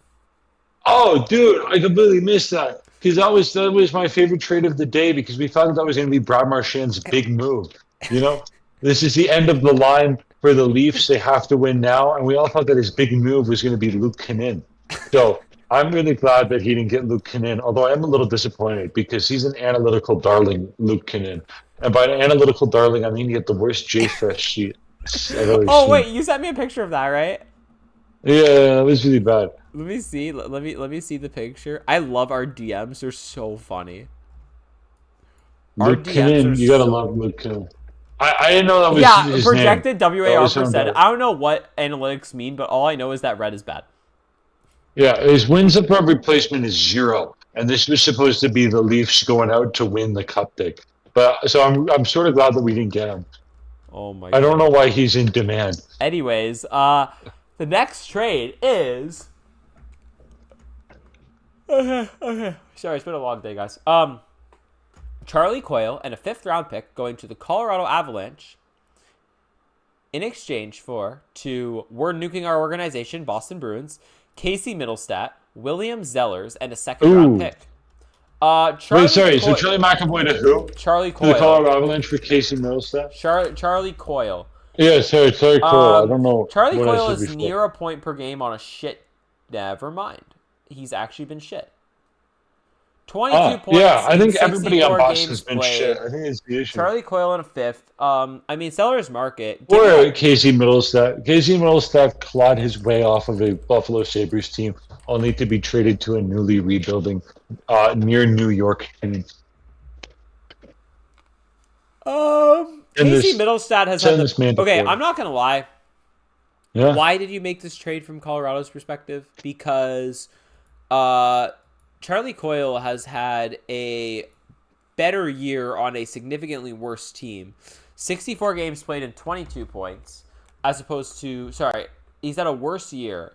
Oh, dude, I completely missed that. Because that was my favorite trade of the day because we thought that was going to be Brad Marchand's big move. You know, this is the end of the line for the Leafs. They have to win now, and we all thought that his big move was going to be Luke Kinnin. So I'm really glad that he didn't get Luke Kinnin, although I am a little disappointed because he's an analytical darling, Luke Kinnin. And by an analytical darling, I mean he had the worst JFresh sheet I've ever seen. Wait, you sent me a picture of that, right? Yeah, it was really bad. Let me see. Let me see the picture. I love our DMs. They're so funny. Luke Kinnin, you gotta love Luke Kinnin. I didn't know that was his projected name. WAR percent. I don't know what analytics mean, but all I know is that red is bad. Yeah, his wins above replacement is 0, and this was supposed to be the Leafs going out to win the Cup pick. But so I'm sort of glad that we didn't get him. Oh my God. I don't know why he's in demand. Anyways, the next trade is. Okay. Sorry, it's been a long day, guys. Charlie Coyle and a 5th round pick going to the Colorado Avalanche in exchange for We're Nuking Our Organization, Boston Bruins, Casey Middlestat, William Zellers, and a 2nd round pick. So Charlie McAvoy to who? Charlie Coyle. To the Colorado Avalanche for Casey Middlestat? Charlie Coyle. Yeah, sorry, Coyle. I don't know. Charlie Coyle is near a point per game on a shit. Never mind. He's actually been shit. 22 points. Yeah, I think everybody on Boston's been shit. I think it's the issue. Charlie Coyle in a 5th. I mean, seller's market. Or Casey Middlestat. Casey Middlestat clawed his way off of a Buffalo Sabres team, only to be traded to a newly rebuilding near New York team. Casey Middlestat has had Okay, I'm not going to lie. Yeah. Why did you make this trade from Colorado's perspective? Because Charlie Coyle has had a better year on a significantly worse team. 64 games played and 22 points, as opposed to... Sorry, he's had a worse year.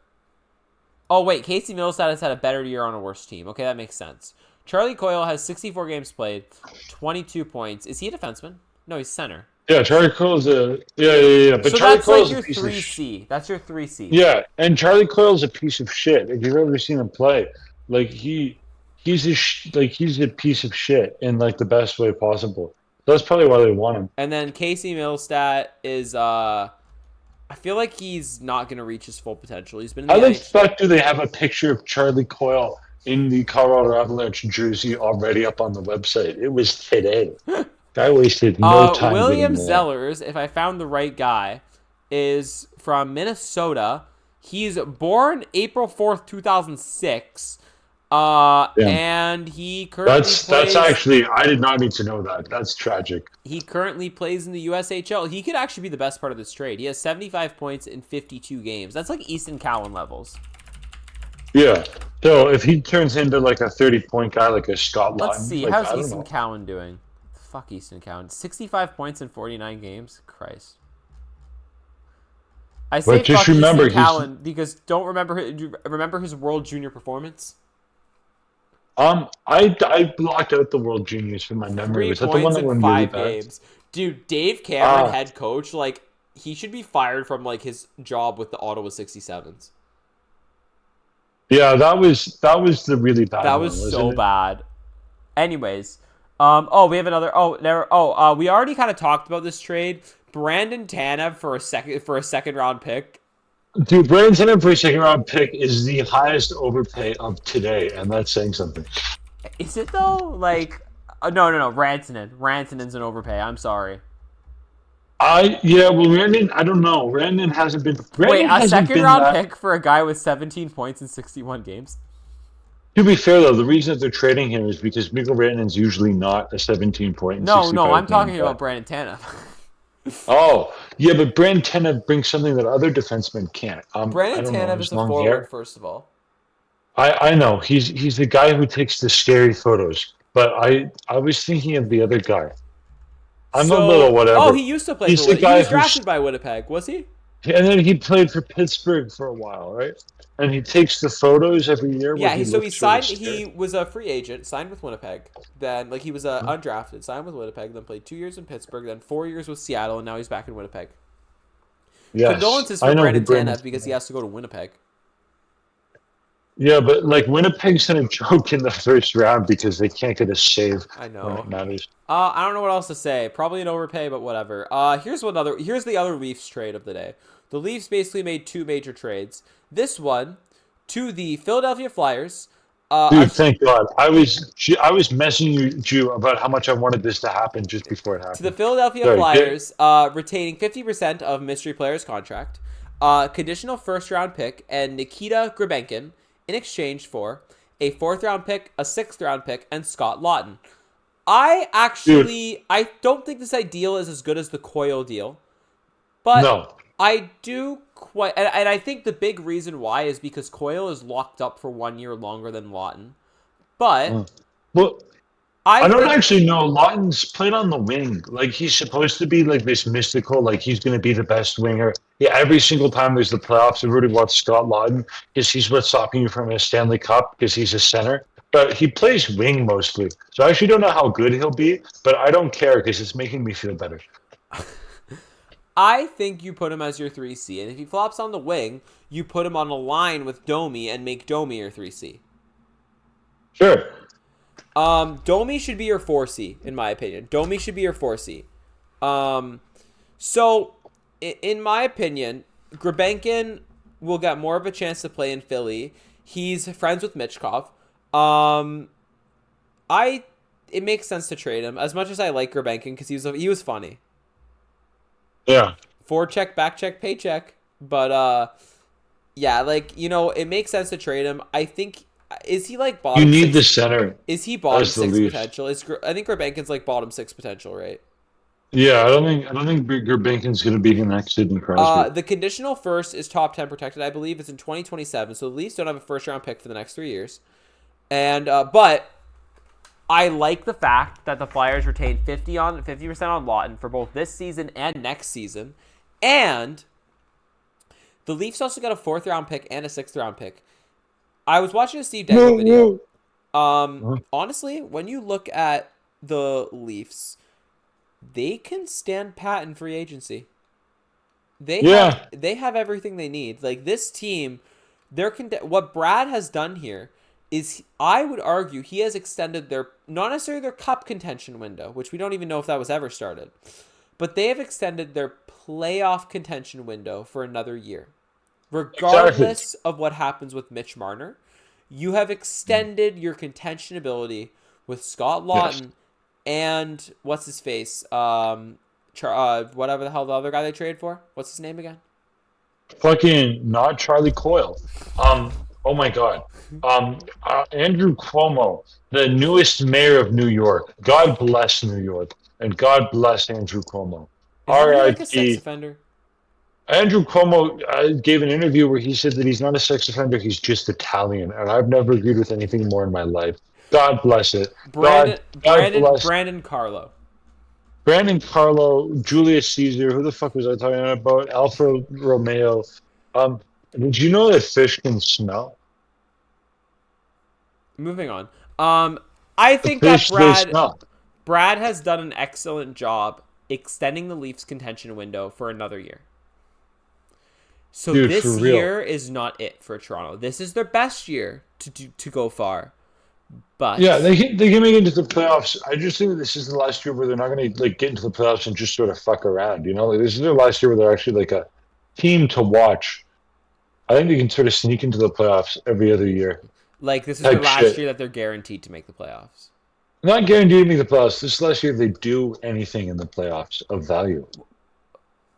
Oh, wait, Casey Middlestat has had a better year on a worse team. Okay, that makes sense. Charlie Coyle has 64 games played, 22 points. Is he a defenseman? No, he's center. Yeah, Charlie Coyle's yeah. But So Charlie that's like Coyle's a your piece of 3C. That's your 3C. yeah, and Charlie Coyle's a piece of shit. If you've ever seen him play, like he's a piece of shit in like the best way possible. That's probably why they want him. And then Casey Milstat is I feel like he's not going to reach his full potential. He's been in the How the NHL. fuck do they have a picture of Charlie Coyle in the Colorado Avalanche jersey already up on the website? It was today. Guy wasted no time William getting there. Zellers, if I found the right guy, is from Minnesota. He's born April 4th, 2006. And he currently That's actually I did not need to know that. That's tragic. He currently plays in the USHL. He could actually be the best part of this trade. He has 75 points in 52 games. That's like Easton Cowan levels. Yeah. So if he turns into like a 30-point guy, like a Scott Lawton, Let's see. like, How's Easton Cowan doing? Fuck Easton Cowan. 65 points in 49 games? Christ. I say but just fuck remember, Easton Cowan because don't remember his World Junior performance? I blocked out the World Juniors from my memory. 3 Was that the one points that in went really 5 bad? games. Dude, Dave Cameron, head coach, like, he should be fired from, like, his job with the Ottawa 67s. Yeah, that was the really bad That one, was so it? bad. Anyways, we have another. We already kind of talked about this trade. Brandon Tanev for a second round pick. Dude, Brandon Tanev for a second-round pick is the highest overpay of today, and that's saying something. Is it though? Like, no. Rantanen. Rantanen's an overpay. I'm sorry. Rantanen, I don't know. Rantanen hasn't been. Wait, a second round pick for a guy with 17 points in 61 games? To be fair, though, the reason that they're trading him is because Mikko Rantanen's usually not a 17-point. No, I'm talking about Brandon Tanev. Oh, yeah, but Brandon Tanev brings something that other defensemen can't. Brandon Tanev is a forward, first of all. I know. He's the guy who takes the scary photos. But I was thinking of the other guy. I'm a little whatever. Oh, he used to play for Winnipeg. He was drafted by Winnipeg, was he? And then he played for Pittsburgh for a while, right? And he takes the photos every year. Yeah, he signed. He was a free agent, signed with Winnipeg. Then, he was undrafted, signed with Winnipeg. Then played 2 years in Pittsburgh. Then 4 years with Seattle, and now he's back in Winnipeg. Yes. Condolences for Brandon Tanev because he has to go to Winnipeg. Yeah, but Winnipeg's in a joke in the first round because they can't get a save. I know. When it matters. I don't know what else to say. Probably an overpay, but whatever. Here's the other Leafs trade of the day. The Leafs basically made 2 major trades. This one to the Philadelphia Flyers. Dude, thank God. I was messaging you about how much I wanted this to happen just before it happened. To the Philadelphia Flyers, retaining 50% of mystery player's contract, conditional first-round pick, and Nikita Grabenkin in exchange for a 4th-round pick, a 6th-round pick, and Scott Lawton. I don't think this deal is as good as the Coyle deal, but no. I do quite, and I think the big reason why is because Coyle is locked up for 1 year longer than Lawton. But I don't actually know. Lawton's played on the wing. He's supposed to be this mystical, he's going to be the best winger. Yeah, every single time there's the playoffs, everybody wants Scott Lawton because he's what's stopping you from a Stanley Cup because he's a center. But he plays wing mostly. So I actually don't know how good he'll be, but I don't care because it's making me feel better. I think you put him as your 3C, and if he flops on the wing, you put him on a line with Domi and make Domi your 3C. Sure. Domi should be your 4C, in my opinion. Domi should be your 4C. So, in my opinion, Grabenkin will get more of a chance to play in Philly. He's friends with Michkov. It makes sense to trade him, as much as I like Grabenkin, because he was funny. Yeah. Forecheck, backcheck, paycheck. But, it makes sense to trade him. I think, is he bottom You need 6? the center. Is he bottom 6 potential? I think Grabenkin's bottom 6 potential, right? Yeah, I don't think Grabenkin's going to be the next Sidney Crosby. The conditional first is top 10 protected, I believe. It's in 2027, so the Leafs don't have a first-round pick for the next 3 years. And, but I like the fact that the Flyers retained 50% on Lawton for both this season and next season. And the Leafs also got a 4th-round pick and a 6th-round pick. I was watching a Steve Dangle video. Honestly, when you look at the Leafs, they can stand pat in free agency. Yeah. They have everything they need. Like this team, what Brad has done here is, I would argue, he has extended their, not necessarily their cup contention window, which we don't even know if that was ever started, but they have extended their playoff contention window for another year. Regardless of what happens with Mitch Marner, you have extended your contention ability with Scott Laughton and what's his face, whatever the hell the other guy they traded for. What's his name again? Fucking not Charlie Coyle. Oh my God. Andrew Cuomo, the newest mayor of New York. God bless New York, and God bless Andrew Cuomo. Isn't he like a sex offender? Andrew Cuomo gave an interview where he said that he's not a sex offender, he's just Italian, and I've never agreed with anything more in my life. God bless it. Brandon Carlo. Brandon Carlo, Julius Caesar, who the fuck was I talking about? Alfa Romeo. Did you know that fish can smell? Moving on. I think that Brad has done an excellent job extending the Leafs' contention window for another year. So dude, this year is not it for Toronto. This is their best year to go far. But yeah, they can make it into the playoffs. I just think that this is the last year where they're not going to like get into the playoffs and just sort of fuck around. You know, like, this is their last year where they're actually like a team to watch. I think they can sort of sneak into the playoffs every other year. Like this is their last year that they're guaranteed to make the playoffs. Not guaranteed to make the playoffs. This is the last year if they do anything in the playoffs of value.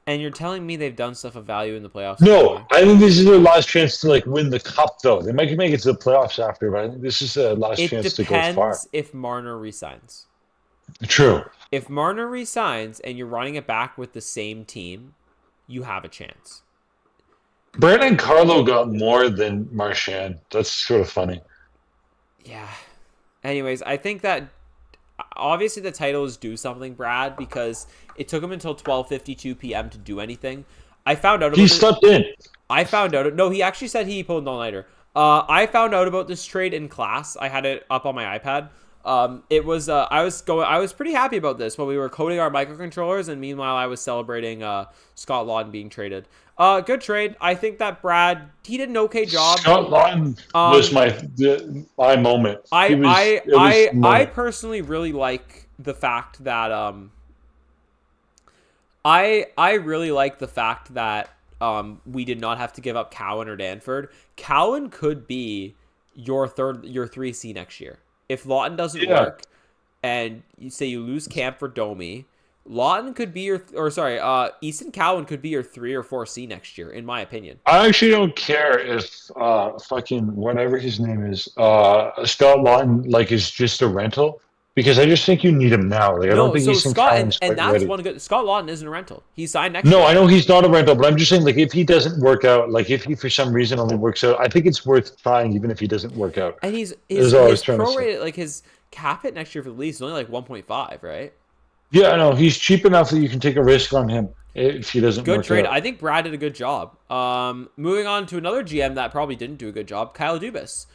And you're telling me they've done stuff of value in the playoffs? No, I think this is their last chance to like win the cup, though. They might make it to the playoffs after, but I think this is their last chance to go far. It depends if Marner resigns. True. If Marner resigns and you're running it back with the same team, you have a chance. Brandon Carlo got more than Marchand. That's sort of funny. Yeah. Anyways, I think that obviously the title is due something, Brad, because it took him until 12:52 p.m. to do anything. I found out about he slept in. I found out. No, he actually said he pulled an all-nighter. I found out about this trade in class. I had it up on my iPad. It was I was pretty happy about this while we were coding our microcontrollers, and meanwhile I was celebrating Scott Laughton being traded. Good trade. I think that Brad, he did an okay job. Scott Laughton was my moment. I personally really like the fact that I really like the fact that we did not have to give up Cowan or Danford. Cowan could be your 3C next year. If Laughton doesn't work, and you say you lose Camp for Domi, Laughton could be Easton Cowan could be your 3 or 4C next year, in my opinion. I actually don't care if fucking whatever his name is, Scott Laughton is just a rental, because I just think you need him now. Like, I don't think he's Scott, and that's ready. One good. Scott Laughton isn't a rental. He's signed next year. No, I know he's not a rental, but I'm just saying, like, if he doesn't work out, like if he for some reason only works out, I think it's worth trying, even if he doesn't work out. And his prorated, like his cap hit next year for the Leafs is only like 1.5, right? Yeah, I know. He's cheap enough that you can take a risk on him if he doesn't work out. Good trade. I think Brad did a good job. Moving on to another GM that probably didn't do a good job, Kyle Dubas.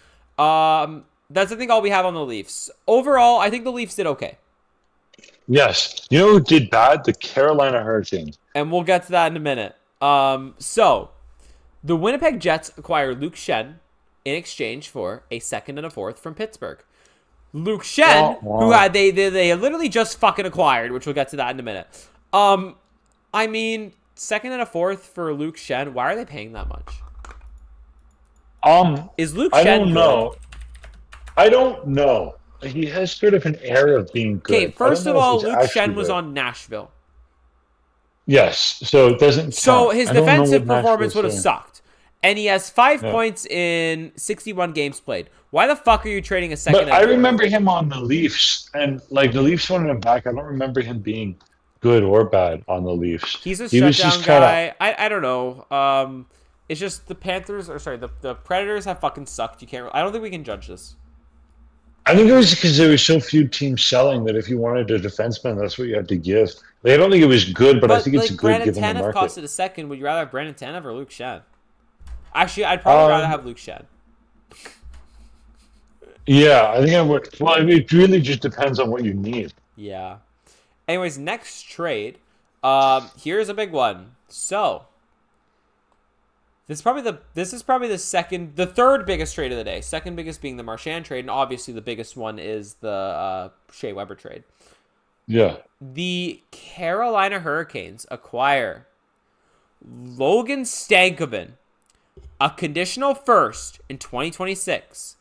That's, I think, all we have on the Leafs. Overall, I think the Leafs did okay. Yes. You know who did bad? The Carolina Hurricanes. And we'll get to that in a minute. So, the Winnipeg Jets acquired Luke Schenn in exchange for a second and a fourth from Pittsburgh. Luke Schenn, who they literally just fucking acquired, which we'll get to that in a minute. I mean, second and a fourth for Luke Schenn. Why are they paying that much? Is Luke Schenn I don't know. I don't know. He has sort of an air of being good. Okay, first of all, Luke Schenn was on Nashville. Yes, so it doesn't count. So his defensive performance would have sucked. And he has 5 points in 61 games played. Why the fuck are you trading a second? But I remember him on the Leafs, and like the Leafs wanted him back. I don't remember him being good or bad on the Leafs. He's a shutdown guy. I don't know. It's just the the Predators have fucking sucked. I don't think we can judge this. I think it was because there were so few teams selling that if you wanted a defenseman, that's what you had to give. Like, I don't think it was good, but I think it's good given the market. Tanev costed a second. Would you rather have Brandon Tanev or Luke Schenn? Actually, I'd probably rather have Luke Schenn. Yeah, I think I would. Well, it really just depends on what you need. Yeah. Anyways, next trade. Here's a big one. So this is probably the third biggest trade of the day. Second biggest being the Marchand trade, and obviously the biggest one is the Shea Weber trade. Yeah. The Carolina Hurricanes acquire Logan Stankoven, a conditional first in 2026,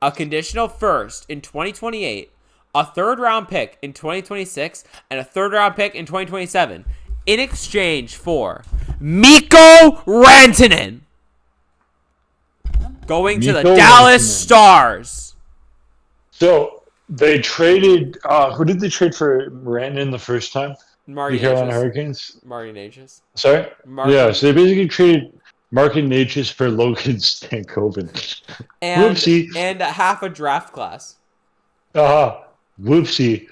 a conditional first in 2028, a third-round pick in 2026, and a third-round pick in 2027 in exchange for Mikko Rantanen going to the Dallas Stars. So they traded. Who did they trade for Rantanen the first time? Marty The Carolina Necas. Hurricanes. Marty Necas. Sorry. Marty. Yeah. So they basically traded Martin Necas for Logan Stankoven. Whoopsie. And half a draft class. Whoopsie.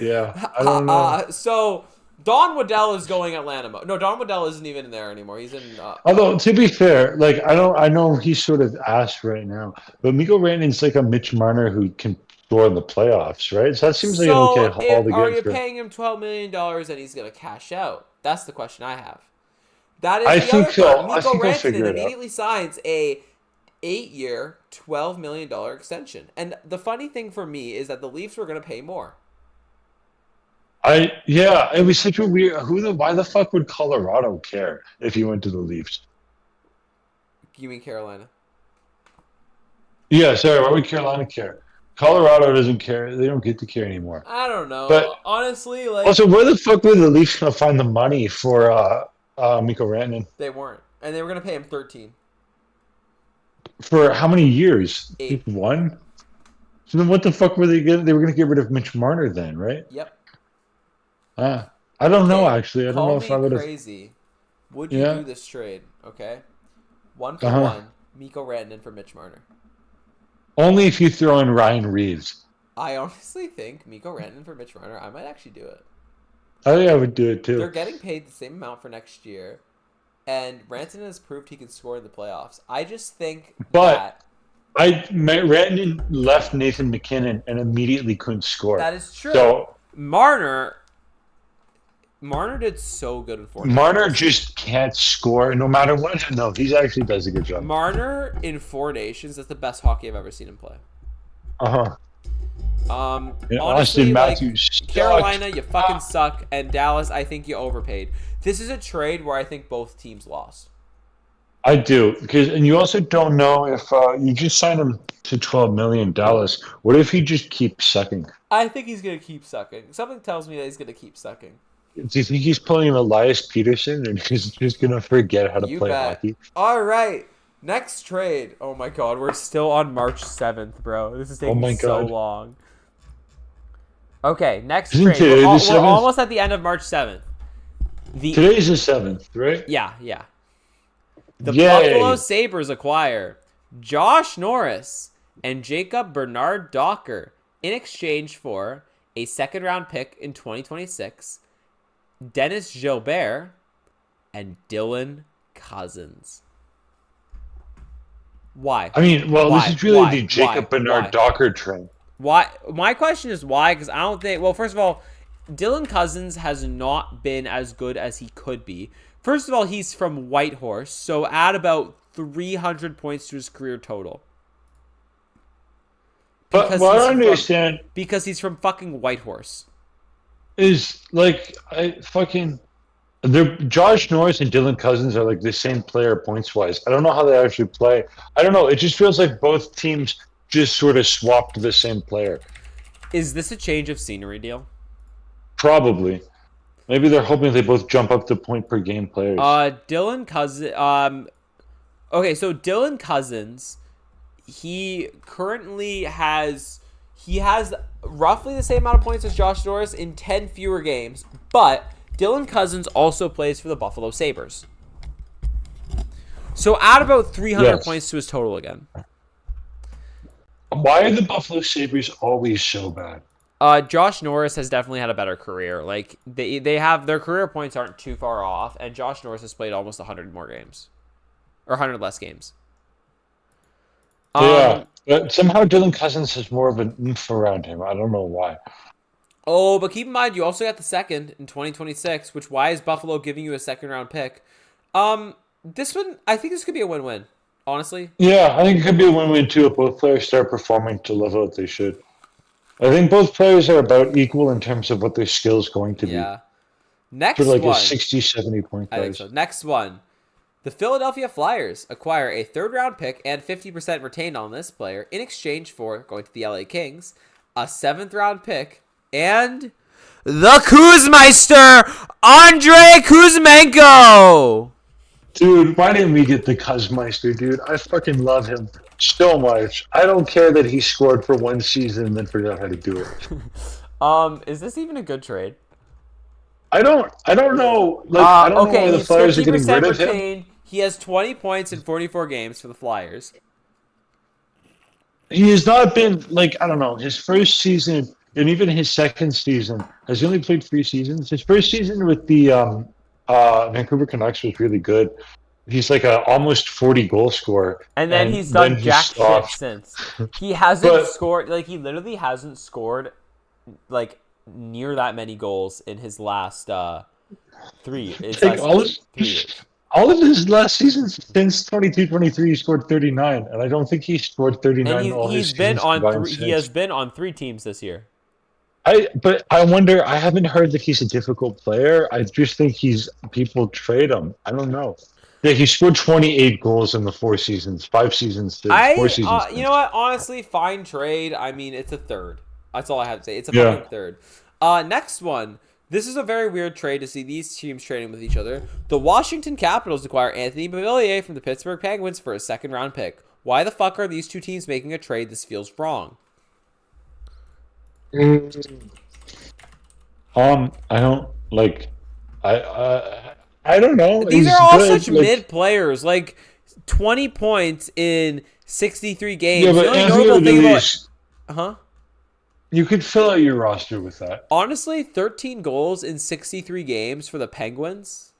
Yeah. I don't know. So Don Waddell is going Atlanta. No, Don Waddell isn't even in there anymore. He's in. Although to be fair, like I know he's sort of ass right now, but Mikko Rantanen's like a Mitch Marner who can score in the playoffs, right? So that seems like an okay haul to get. Are you paying him $12 million and he's going to cash out? That's the question I have. That is the other part. Mikko Rantanen immediately signs a 8-year, $12 million extension. And the funny thing for me is that the Leafs were going to pay more. It was such a weird. Why the fuck would Colorado care if he went to the Leafs? You mean Carolina? Yeah, sorry. Why would Carolina care? Colorado doesn't care. They don't get to care anymore. I don't know. But honestly, like. Also, where the fuck were the Leafs gonna find the money for Mikko Rantanen? They weren't, and they were gonna pay him 13. For how many years? 8. 1. So then, what the fuck were they getting? They were gonna get rid of Mitch Marner then, right? Yep. I don't know actually. I don't know if I would have. Crazy. Would you do this trade? Okay. 1 for 1. Mikko Rantanen for Mitch Marner. Only if you throw in Ryan Reeves. I honestly think Mikko Rantanen for Mitch Marner. I might actually do it. I think I would do it too. They're getting paid the same amount for next year, and Rantanen has proved he can score in the playoffs. I just think Rantanen left Nathan McKinnon and immediately couldn't score. That is true. So Marner did so good in 4 Nations. Marner just can't score no matter what. No, he actually does a good job. Marner in 4 Nations, that's the best hockey I've ever seen him play. Honestly, Matthews Carolina, you fucking suck, and Dallas, I think you overpaid. This is a trade where I think both teams lost. I do, and you also don't know if you just signed him to $12 million. What if he just keeps sucking? I think he's gonna keep sucking. Something tells me that he's gonna keep sucking. Do you think he's pulling an Elias Peterson and he's just going to forget how to play hockey? All right. Next trade. Oh, my God. We're still on March 7th, bro. This is taking so long. Okay, next trade. We're almost at the end of March 7th. Today's the 7th, right? Yeah. The Buffalo Sabres acquire Josh Norris and Jacob Bernard Docker in exchange for a second-round pick in 2026, Dennis Gilbert, and Dylan Cousins. Why? I mean, this is really the Jacob Bernard Docker trend. Why? My question is why, because I don't think... Well, first of all, Dylan Cousins has not been as good as he could be. First of all, he's from Whitehorse, so add about 300 points to his career total. But what I don't understand... Because he's from fucking Whitehorse. Is like Josh Norris and Dylan Cousins are like the same player points wise. I don't know how they actually play. I don't know. It just feels like both teams just sort of swapped the same player. Is this a change of scenery deal? Probably. Maybe they're hoping they both jump up to point per game players. Dylan Cousins. Okay, so Dylan Cousins, he currently has roughly the same amount of points as Josh Norris in 10 fewer games, but Dylan Cousins also plays for the Buffalo Sabres. So add about 300 points to his total again. Why are the Buffalo Sabres always so bad? Josh Norris has definitely had a better career. Like they have their career points aren't too far off, and Josh Norris has played almost 100 more games, or 100 less games. But somehow Dylan Cousins has more of an oomph around him. I don't know why. Oh, but keep in mind, you also got the second in 2026, which why is Buffalo giving you a second-round pick? This one, I think this could be a win-win, honestly. Yeah, I think it could be a win-win too if both players start performing to the level that they should. I think both players are about equal in terms of what their skill is going to be. Yeah. Next For like a one. 60, 70 point I think guys. so. Next one. The Philadelphia Flyers acquire a third-round pick and 50% retained on this player in exchange for, going to the LA Kings, a seventh-round pick and the Kuzmeister, Andrei Kuzmenko. Dude, why didn't we get the Kuzmeister, dude? I fucking love him so much. I don't care that he scored for one season and then forgot how to do it. Is this even a good trade? I don't know. Like, I don't know why the he's Flyers are getting 50% rid of him. retained. He has 20 points in 44 games for the Flyers. He has not been, like, I don't know, his first season and even his second season. Has he only played 3 seasons? His first season with the Vancouver Canucks was really good. He's like a almost 40 goal scorer. And then he's done jack shit since. He hasn't scored, like, he literally hasn't scored, like, near that many goals in his last 3. It's like 3 years. All of his last seasons since 22-23, he scored 39, and I don't think he scored 39. And he's been on he has been on 3 teams this year. But I wonder. I haven't heard that he's a difficult player. I just think people trade him. I don't know. Yeah, he scored 28 goals in the 4 seasons, 5 seasons, 4 seasons. You know what? Honestly, fine trade. I mean, it's a third. That's all I have to say. It's a fucking third. Next one. This is a very weird trade to see these teams trading with each other. The Washington Capitals acquire Anthony Beauvillier from the Pittsburgh Penguins for a second-round pick. Why the fuck are these two teams making a trade? This feels wrong. I don't like. I don't know. These are all such mid players, like 20 points in 63 games. Yeah, but Huh? You could fill out your roster with that. Honestly, 13 goals in 63 games for the Penguins.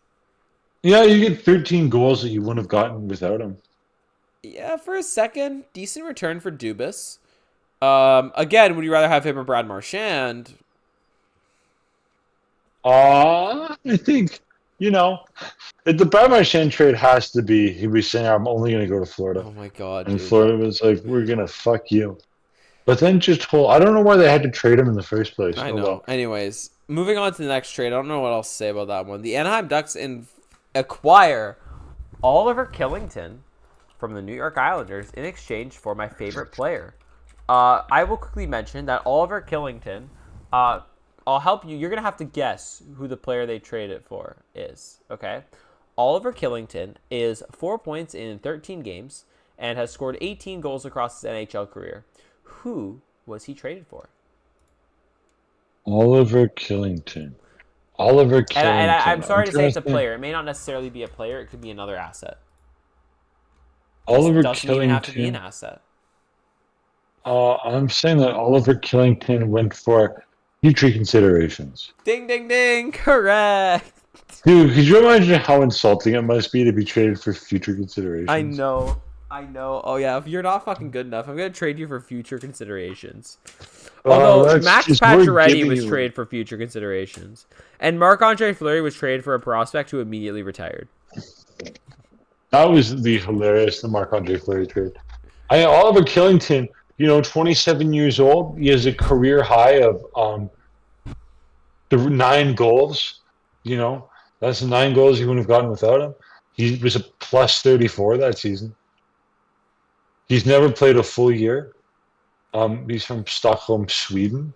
Yeah, you get 13 goals that you wouldn't have gotten without him. Yeah, for a second, decent return for Dubas. Again, would you rather have him or Brad Marchand? I think, the Brad Marchand trade has to be, he was saying, I'm only going to go to Florida. Oh my God, and dude. Florida was like, we're going to fuck you. But then I don't know why they had to trade him in the first place. I know. Well. Anyways, moving on to the next trade. I don't know what else to say about that one. The Anaheim Ducks acquire Oliver Killington from the New York Islanders in exchange for my favorite player. I will quickly mention that Oliver Killington, I'll help you. You're going to have to guess who the player they traded for is, okay? Oliver Killington is 4 points in 13 games and has scored 18 goals across his NHL career. Who was he traded for? Oliver Killington. And I'm sorry to say it's a player. It may not necessarily be a player. It could be another asset. Oliver doesn't Killington even have to be an asset. I'm saying that Oliver Killington went for future considerations. Ding, ding, ding. Correct. Dude, could you imagine how insulting it must be to be traded for future considerations? I know. Oh, yeah. If you're not fucking good enough, I'm going to trade you for future considerations. Although Max Pacioretty was traded for future considerations. And Marc-Andre Fleury was traded for a prospect who immediately retired. That was the Marc-Andre Fleury trade. Oliver Killington, 27 years old. He has a career high of 9 goals. That's the 9 goals he wouldn't have gotten without him. He was a plus 34 that season. He's never played a full year. He's from Stockholm, Sweden.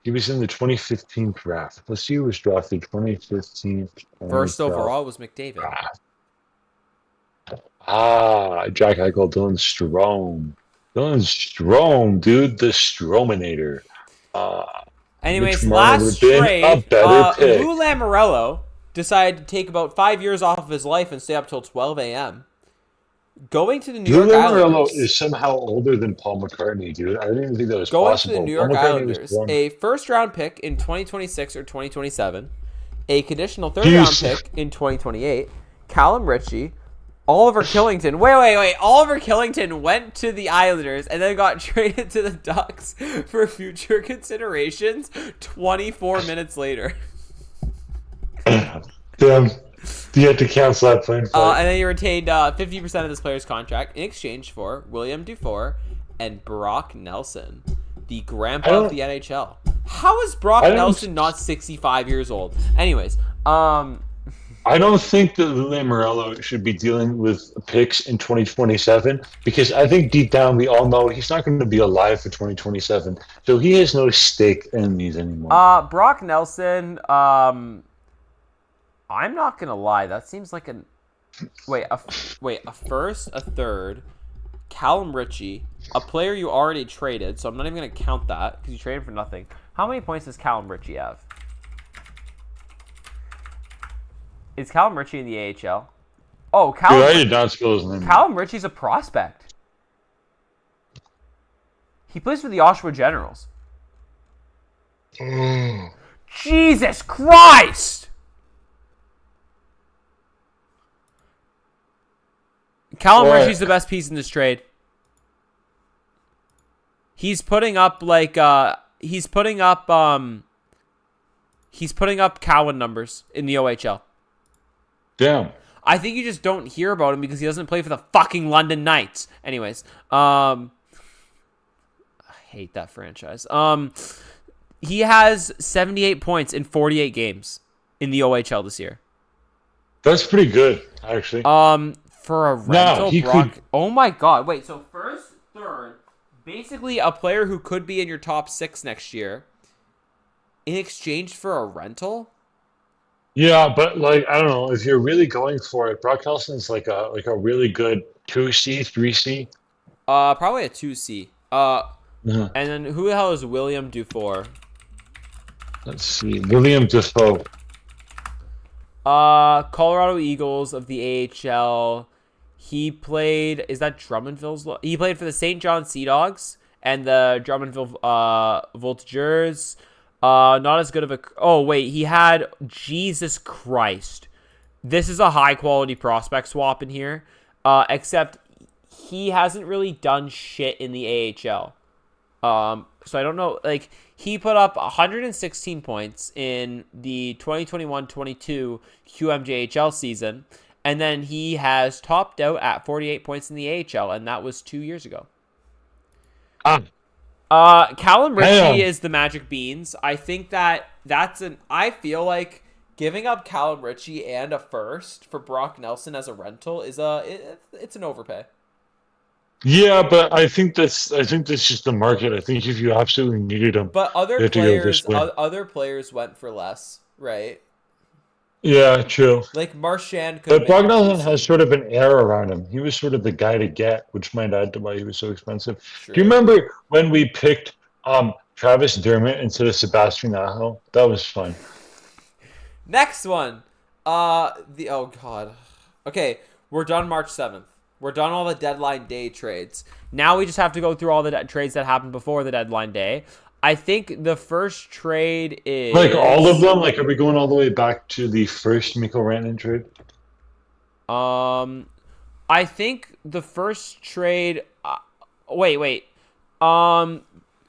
He was in the 2015 draft. Let's see who was drafted 2015. First overall was McDavid. Jack Eichel, Dylan Strome. Dude, the Strominator. Anyways, last trade, Lou Lamoriello decided to take about 5 years off of his life and stay up till 12 a.m. Going to the New York Islanders. Is somehow older than Paul McCartney, dude. I didn't even think that was possible. Going to the New York Islanders, a first-round pick in 2026 or 2027, a conditional third-round pick in 2028, Callum Ritchie, Oliver Killington. Wait. Oliver Killington went to the Islanders and then got traded to the Ducks for future considerations 24 minutes later. Damn. You had to cancel that plane flight. And then he retained 50% of this player's contract in exchange for William Dufour and Brock Nelson, the grandpa of the NHL. How is Brock Nelson not 65 years old? Anyways, I don't think that Lou Morello should be dealing with picks in 2027 because I think deep down we all know he's not going to be alive for 2027. So he has no stake in these anymore. Brock Nelson, I'm not going to lie. That seems like a first, a third, Callum Ritchie, a player you already traded, so I'm not even going to count that because you traded for nothing. How many points does Callum Ritchie have? Is Callum Ritchie in the AHL? Oh, Callum Ritchie's a prospect. He plays for the Oshawa Generals. Jesus Christ! Callum Ritchie's the best piece in this trade. He's putting up he's putting up Cowan numbers in the OHL. Damn. I think you just don't hear about him because he doesn't play for the fucking London Knights. Anyways, I hate that franchise. He has 78 points in 48 games in the OHL this year. That's pretty good, actually. For a rental, Oh my god! Wait, so first, third, basically a player who could be in your top 6 next year, in exchange for a rental. Yeah, but I don't know if you're really going for it. Brock Nelson's like a really good 2C, 3C. Probably a 2C. And then who the hell is William Dufour? Let's see, William Dufour. Colorado Eagles of the AHL. He played. Is that Drummondville's? He played for the St. John Sea Dogs and the Drummondville Voltigeurs. Not as good of a... Oh, wait. He had... Jesus Christ. This is a high-quality prospect swap in here. Except he hasn't really done shit in the AHL. So I don't know. He put up 116 points in the 2021-22 QMJHL season. And then he has topped out at 48 points in the AHL. And that was 2 years ago. Callum Ritchie is the Magic Beans. I think I feel like giving up Callum Ritchie and a first for Brock Nelson as a rental is it's an overpay. Yeah, but I think that's just the market. I think if you absolutely needed him, but other players went for less, right? Yeah, true. Marchand could. But Brock Nelson has sort of an air around him. He was sort of the guy to get, which might add to why he was so expensive. True. Do you remember when we picked Travis Dermott instead of Sebastian Aho? That was fun. Next one. Oh god. Okay, we're done March 7th. We're done all the deadline day trades. Now we just have to go through all the trades that happened before the deadline day. I think the first trade is... all of them? Are we going all the way back to the first Mikko Rantanen trade? I think the first trade... wait. Well,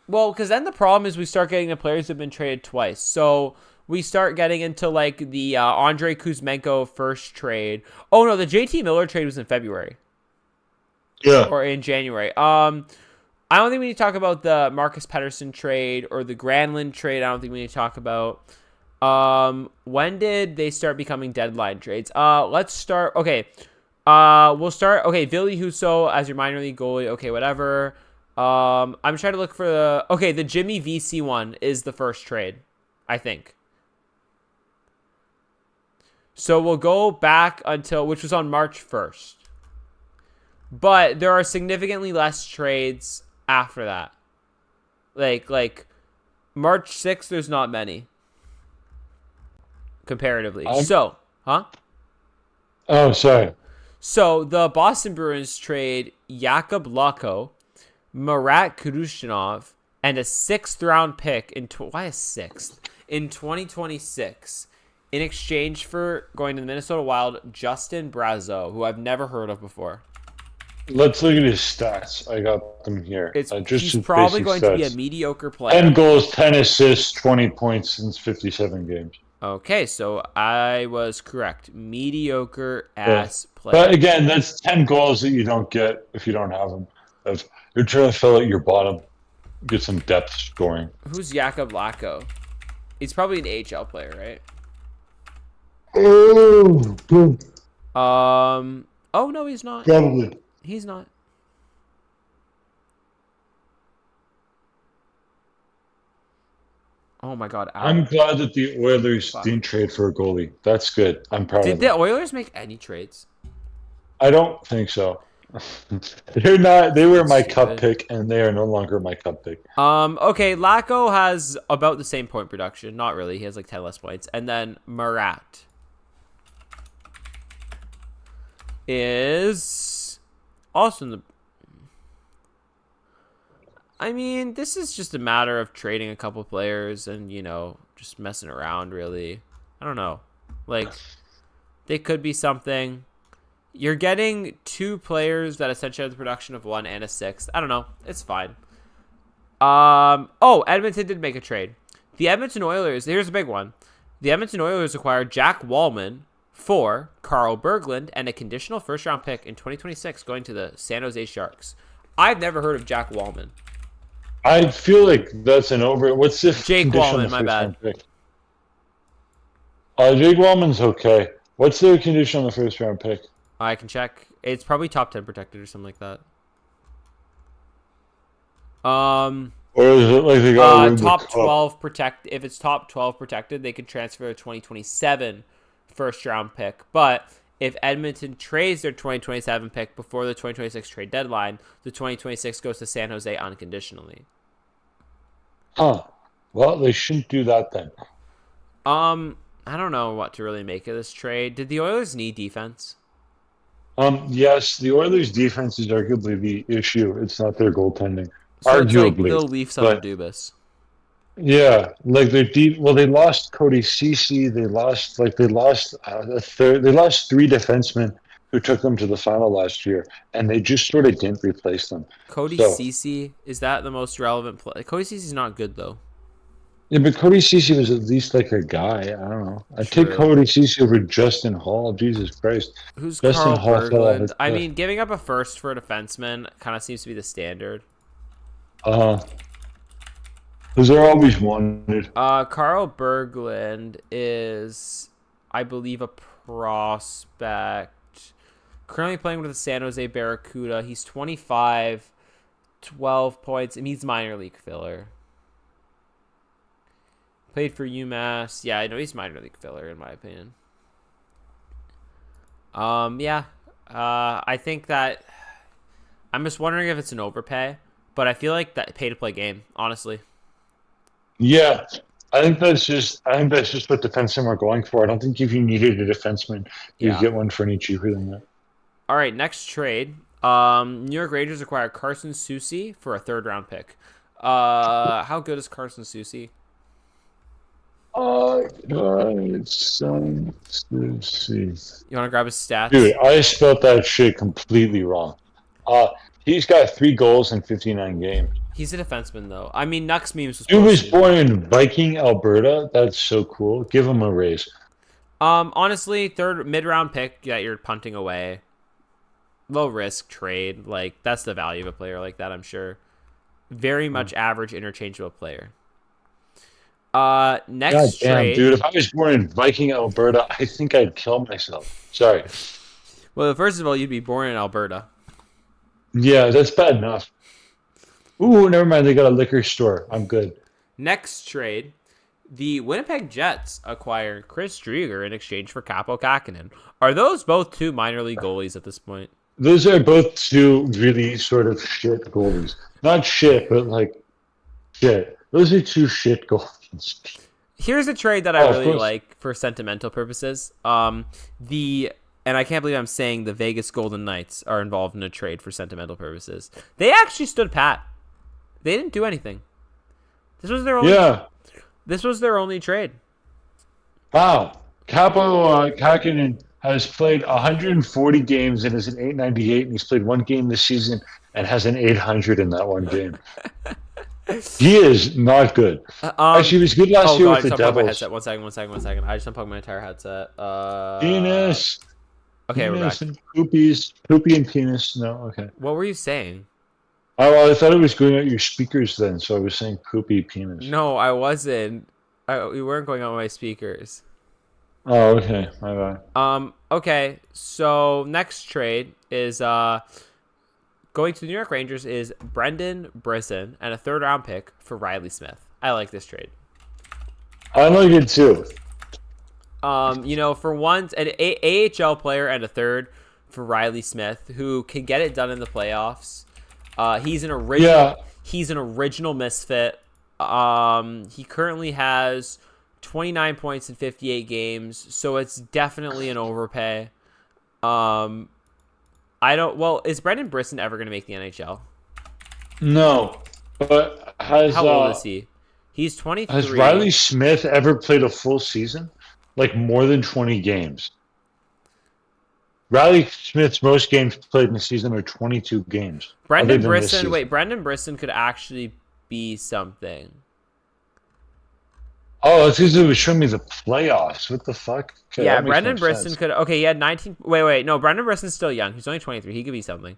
because then the problem is we start getting the players who have been traded twice. So we start getting into, the Andrei Kuzmenko first trade. Oh, no, the JT Miller trade was in February. Yeah. Or in January. I don't think we need to talk about the Marcus Pettersson trade or the Granlund trade. I don't think we need to talk about. When did they start becoming deadline trades? Let's start. Okay. We'll start. Okay, Ville Husso as your minor league goalie. Okay, whatever. I'm trying to look for the... Okay, the Jimmy VC one is the first trade, I think. So we'll go back until... Which was on March 1st. But there are significantly less trades after that. Like March 6th, there's not many. Comparatively. Huh? Oh, sorry. So the Boston Bruins trade Jakub Lako, Marat Kudushkinov, and a 6th round pick why a 6th? In 2026. In exchange for going to the Minnesota Wild, Justin Brazeau, who I've never heard of before. Let's look at his stats. I got them here. Just He's his probably basic going stats. to be a mediocre player. 10 goals, 10 assists, 20 points in 57 games. Okay, so I was correct. Mediocre ass player. But again, that's 10 goals that you don't get if you don't have them. If you're trying to fill out your bottom, get some depth scoring. Who's Jakub Lacko? He's probably an AHL player, right? Oh, Oh no, he's not. probably. He's not. Oh my god. I'm glad that the Oilers didn't trade for a goalie. That's good. I'm proud of them. Did the Oilers make any trades? I don't think so. They're not. They were my cup pick, and they are no longer my cup pick. Okay, Lacko has about the same point production. Not really. He has like 10 less points. And then Murat is also in the... I mean, this is just a matter of trading a couple players and, just messing around, really. I don't know. Like, they could be something. You're getting 2 players that essentially have the production of 1 and a 6th. I don't know. It's fine. Edmonton did make a trade. The Edmonton Oilers, here's a big one. The Edmonton Oilers acquired Jack Wallman for Carl Berglund and a conditional first-round pick in 2026 going to the San Jose Sharks. I've never heard of Jack Wallman. I feel like that's an over. What's the Jake Wallman, my bad. Jake Wallman's okay. What's their condition on the first round pick? I can check. It's probably top 10 protected or something like that. Or is it like they got top 12 protect? If it's top 12 protected, they could transfer a 2027 first round pick. But if Edmonton trades their 2027 pick before the 2026 trade deadline, the 2026 goes to San Jose unconditionally. Huh. Well, they shouldn't do that then. I don't know what to really make of this trade. Did the Oilers need defense? Yes, the Oilers' defense is arguably the issue. It's not their goaltending. So arguably, it's like the Leafs on Dubas. Yeah, like they're deep. Well, they lost Cody Ceci. They lost a third. They lost 3 defensemen who took them to the final last year, and they just sort of didn't replace them. Cody Ceci, is that the most relevant play? Cody Ceci's not good though. Yeah, but Cody Ceci was at least like a guy. I don't know. I'd take Cody Ceci over Justin Hall. Jesus Christ. Who's Justin Carl Berglund? I mean, giving up a first for a defenseman kind of seems to be the standard. Because they're always wanted. Carl Berglund is, I believe, a prospect. Currently playing with the San Jose Barracuda. He's 25, 12 points, and he's minor league filler. Played for UMass. Yeah, I know he's minor league filler, in my opinion. I think that... I'm just wondering if it's an overpay, but I feel like that pay-to-play game, honestly. Yeah, I think that's just what defensemen are going for. I don't think if you needed a defenseman, you'd get one for any cheaper than that. All right, next trade. New York Rangers acquire Carson Soucy for a 3rd-round pick. How good is Carson Soucy? Soucy. You want to grab his stats? Dude, I spelled that shit completely wrong. He's got 3 goals in 59 games. He's a defenseman, though. I mean, Nux memes was... He was born in Viking, Alberta. That's so cool. Give him a raise. Honestly, 3rd mid-round pick that you're punting away. Low risk trade. Like, that's the value of a player like that, I'm sure. Very much average interchangeable player. Next trade. Dude, if I was born in Viking, Alberta, I think I'd kill myself. Sorry. Well, first of all, you'd be born in Alberta. Yeah, that's bad enough. Ooh, never mind. They got a liquor store. I'm good. Next trade. The Winnipeg Jets acquire Chris Drieger in exchange for Kaapo Kähkönen. Are those both 2 minor league goalies at this point? Those are both 2 really sort of shit goalies. Not shit, but like shit. Those are 2 shit goalies. Here's a trade that I really like for sentimental purposes. And I can't believe I'm saying the Vegas Golden Knights are involved in a trade for sentimental purposes. They actually stood pat. They didn't do anything. This was their only. Yeah. This was their only trade. Wow. Capo Kakinen has played 140 games and is an 898, and he's played one game this season and has an 800 in that one game. He is not good. Actually, he was good last Oh year god, I with the just unplugged my Devils. headset. One second. I just unplugged my entire headset. Penis. Okay, we're back. Penis and poopies. Poopy and penis. No, okay. What were you saying? Oh, well, I thought it was going out your speakers then, so I was saying poopy penis. No, I wasn't. We weren't going on my speakers. Oh, okay. My bad. Okay, so next trade is going to the New York Rangers is Brendan Brisson and a 3rd round pick for Riley Smith. I like this trade. I like it too. For once, an AHL player and a 3rd for Riley Smith, who can get it done in the playoffs. He's an original. Yeah. He's an original misfit. He currently has 29 points in 58 games, so it's definitely an overpay. Is Brendan Brisson ever going to make the NHL? No, but How old is he? He's 23. Has Riley Smith ever played a full season? Like more than 20 games? Riley Smith's most games played in the season are 22 games. Brendan Brisson could actually be something. Oh, it's because it was showing me the playoffs. What the fuck? Okay, yeah, Brendan Brisson could. Okay, he had 19. Wait. No, Brendan Brisson's still young. He's only 23. He could be something.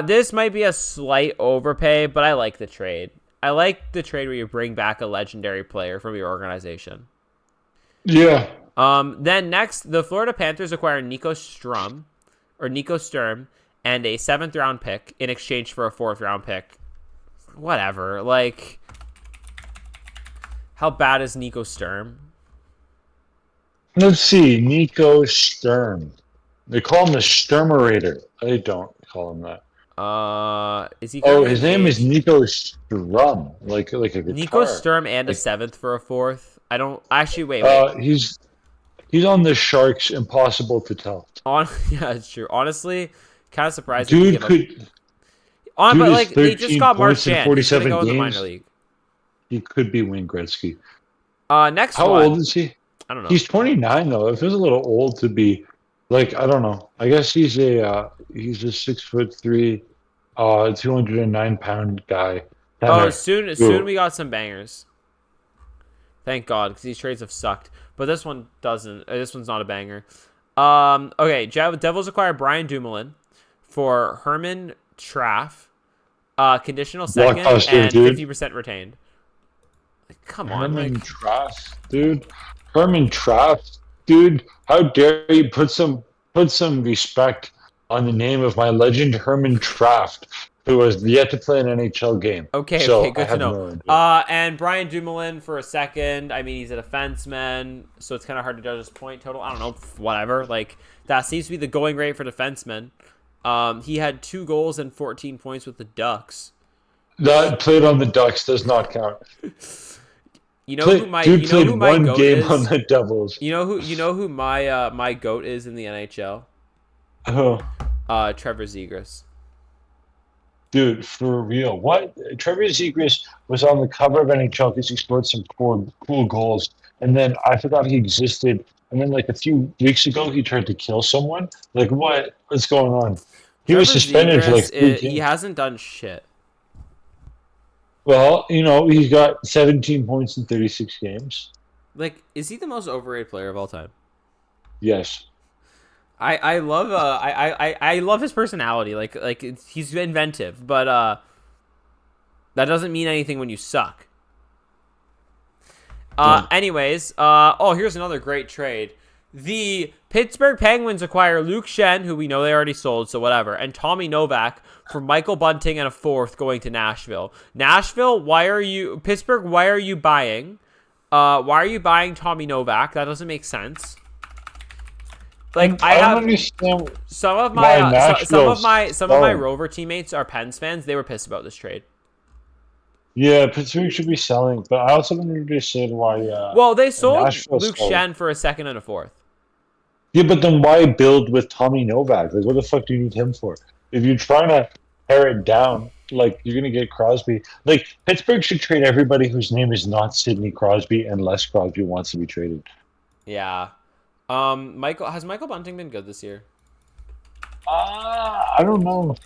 This might be a slight overpay, but I like the trade. I like the trade where you bring back a legendary player from your organization. Yeah. Then next, the Florida Panthers acquire Nico Sturm, and a 7th round pick in exchange for a 4th round pick. Whatever. Like, how bad is Nico Sturm? Let's see. Nico Sturm. They call him the Sturmerator. I don't call him that. Is he? Oh, his name is Nico Sturm. Like a guitar. Nico Sturm and a 7th for a 4th. I don't actually wait. He's on the Sharks. Impossible to tell. Yeah, it's true. Honestly, kind of surprised. Dude could. But like they just got Marchand. 47 He's gonna go games. in the minor league. He could be Wayne Gretzky. Next How one. old is he? I don't know. He's 29 though. It feels a little old to be like, I don't know. I guess he's a 6'3", 209-pound guy. Soon we got some bangers. Thank God, because these trades have sucked. But this one doesn't. This one's not a banger. Okay, Devils acquire Brian Dumoulin for Herman Traff, conditional 2nd and 50% retained. Like, come on, Herman Traff, dude. Herman Traff, dude. How dare you put some respect on the name of my legend Herman Traff, who has yet to play an NHL game. Okay, good to know. And Brian Dumoulin for a 2nd. I mean, he's a defenseman, so it's kind of hard to judge his point total. I don't know, whatever. Like, that seems to be the going rate for defensemen. He had 2 goals and 14 points with the Ducks. That played on the Ducks does not count. You know who my goat is? On the Devils. You know who my goat is in the NHL? Oh. Trevor Zegras. Dude, for real. What? Trevor Zegras was on the cover of NHL because he scored some cool goals. And then I forgot he existed. And then like a few weeks ago, he tried to kill someone. Like, what? What's going on? He was suspended for like 3 games. He hasn't done shit. Well, he's got 17 points in 36 games. Like, is he the most overrated player of all time? Yes. I love his personality. Like he's inventive, but that doesn't mean anything when you suck. Anyways, here's another great trade. The Pittsburgh Penguins acquire Luke Shen, who we know they already sold, so whatever, and Tommy Novak for Michael Bunting and a 4th going to Nashville. Pittsburgh, why are you buying? Why are you buying Tommy Novak? That doesn't make sense. Like, I don't understand some of my Rover teammates are Pens fans. They were pissed about this trade. Yeah, Pittsburgh should be selling, but I also don't understand why. They sold Luke Shen for a 2nd and a 4th. Yeah, but then why build with Tommy Novak? Like, what the fuck do you need him for? If you're trying to pare it down, like, you're gonna get Crosby. Like, Pittsburgh should trade everybody whose name is not Sidney Crosby unless Crosby wants to be traded. Yeah. Michael Bunting been good this year? I don't know.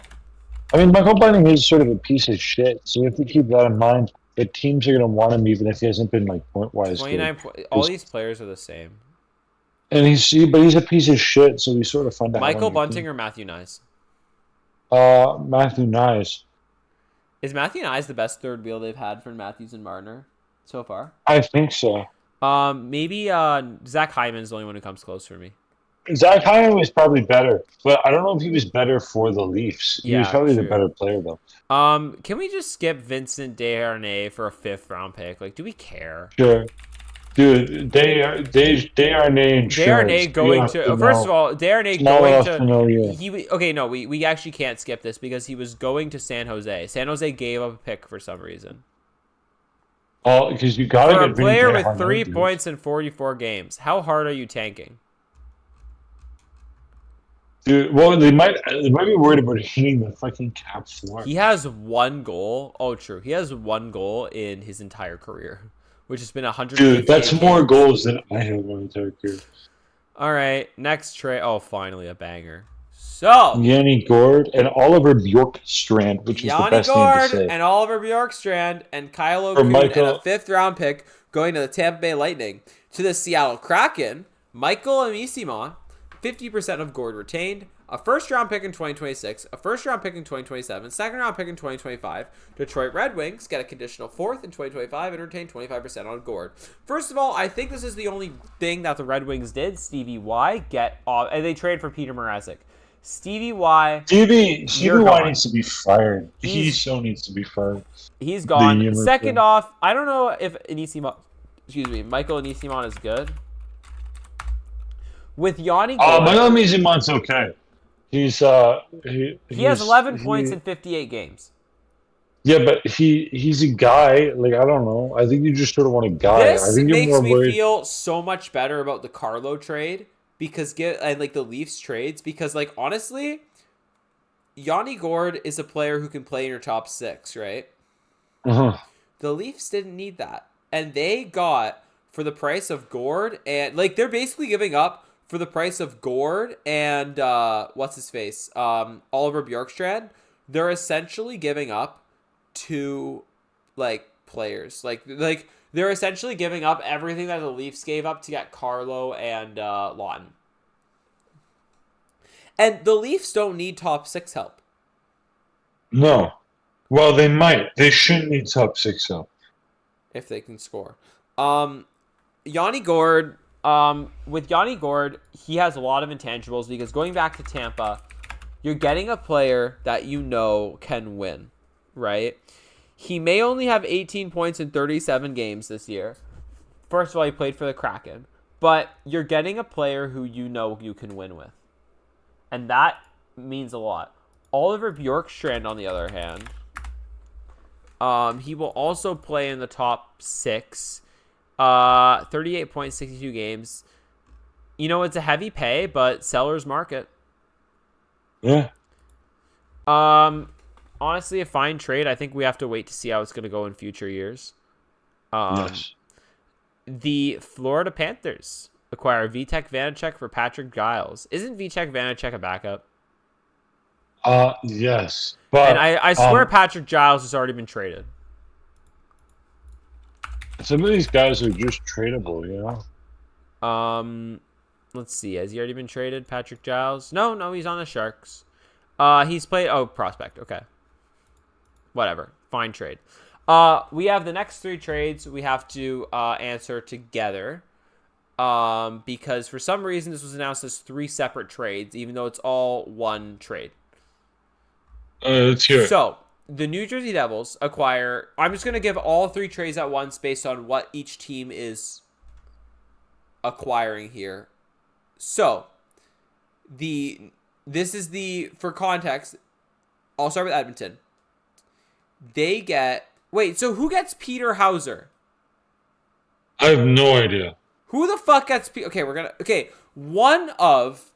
I mean, Michael Bunting is sort of a piece of shit, so you have to keep that in mind. That teams are going to want him even if he hasn't been like point wise good. 29 all these players are the same. And but he's a piece of shit, so he's sort of fun to have on Michael your Bunting team. or Matthew Nyes? Matthew Nyes. Is Matthew Nyes the best third wheel they've had for Matthews and Marner so far? I think so. Maybe Zach Hyman's the only one who comes close for me. Zach Hyman was probably better, but I don't know if he was better for the Leafs. He was Yeah, probably the true. better player though. Can we just skip Vincent Desharnais for a 5th round pick? Like, do we care? Sure. Dude, Desharnais going to first of all, Desharnais going to we actually can't skip this because he was going to San Jose. San Jose gave up a pick for some reason. Oh, because you got for a player with 3 points in 44 games. How hard are you tanking? Dude, well, they might be worried about hitting the fucking cap floor. He has 1 goal. Oh, true. He has 1 goal in his entire career, which has been 100. Dude, that's more goals than I have in my entire career. All right, next trade. Oh, finally a banger. So Yanni Gourde and Oliver Bjorkstrand, which is the best name to say. And Oliver Bjorkstrand and Kyle O'Kuhn and a 5th round pick going to the Tampa Bay Lightning. To the Seattle Kraken, Michael Amisimon, 50% of Gourde retained, a 1st round pick in 2026, a 1st round pick in 2027, 2nd round pick in 2025. Detroit Red Wings get a conditional 4th in 2025 and retain 25% on Gourde. First of all, I think this is the only thing that the Red Wings did. Stevie Y get off, and they trade for Peter Mrazek. Stevie Y needs to be fired. He so needs to be fired. He's gone. Second off, I don't know if Michael Anisimon is good. With Yanni Gourde, Michael Anisimon's okay. He has 11 points in 58 games. Yeah, but he's a guy. Like, I don't know. I think you just sort of want a guy. This I think makes me feel so much better about the Carlo trade and the Leafs trades because, like, honestly, Yanni Gourde is a player who can play in your top 6, right? The Leafs didn't need that, and they got for the price of Gourde, and like they're basically giving up for the price of Gourde and what's his face, Oliver Bjorkstrand. They're essentially giving up 2 like players, like they're essentially giving up everything that the Leafs gave up to get Carlo and Lawton. And the Leafs don't need top 6 help. No. Well, they might. They shouldn't need top 6 help. If they can score. Yanni Gourde, with Yanni Gourde, he has a lot of intangibles because going back to Tampa, you're getting a player that you know can win, right? He may only have 18 points in 37 games this year. First of all, he played for the Kraken. But you're getting a player who you know you can win with. And that means a lot. Oliver Bjorkstrand, on the other hand, he will also play in the top 6. 38.62 games. You know, it's a heavy pay, but seller's market. Yeah. Honestly, a fine trade. I think we have to wait to see how it's going to go in future years. Yes. The Florida Panthers acquire Vitek Vanacek for Patrick Giles. Isn't Vitek Vanacek a backup? Yes. But, and I swear Patrick Giles has already been traded. Some of these guys are just tradable, you know? Let's see. Has he already been traded, Patrick Giles? No, he's on the Sharks. He's played... Oh, prospect. Okay. Whatever. Fine trade. We have the next 3 trades we have to answer together. Because for some reason this was announced as 3 separate trades, even though it's all one trade. Let's hear it. So, the New Jersey Devils acquire... I'm just going to give all 3 trades at once based on what each team is acquiring here. So, for context, I'll start with Edmonton. They get... Wait, so who gets Peter Hauser? I have no idea. Who the fuck gets... Okay, one of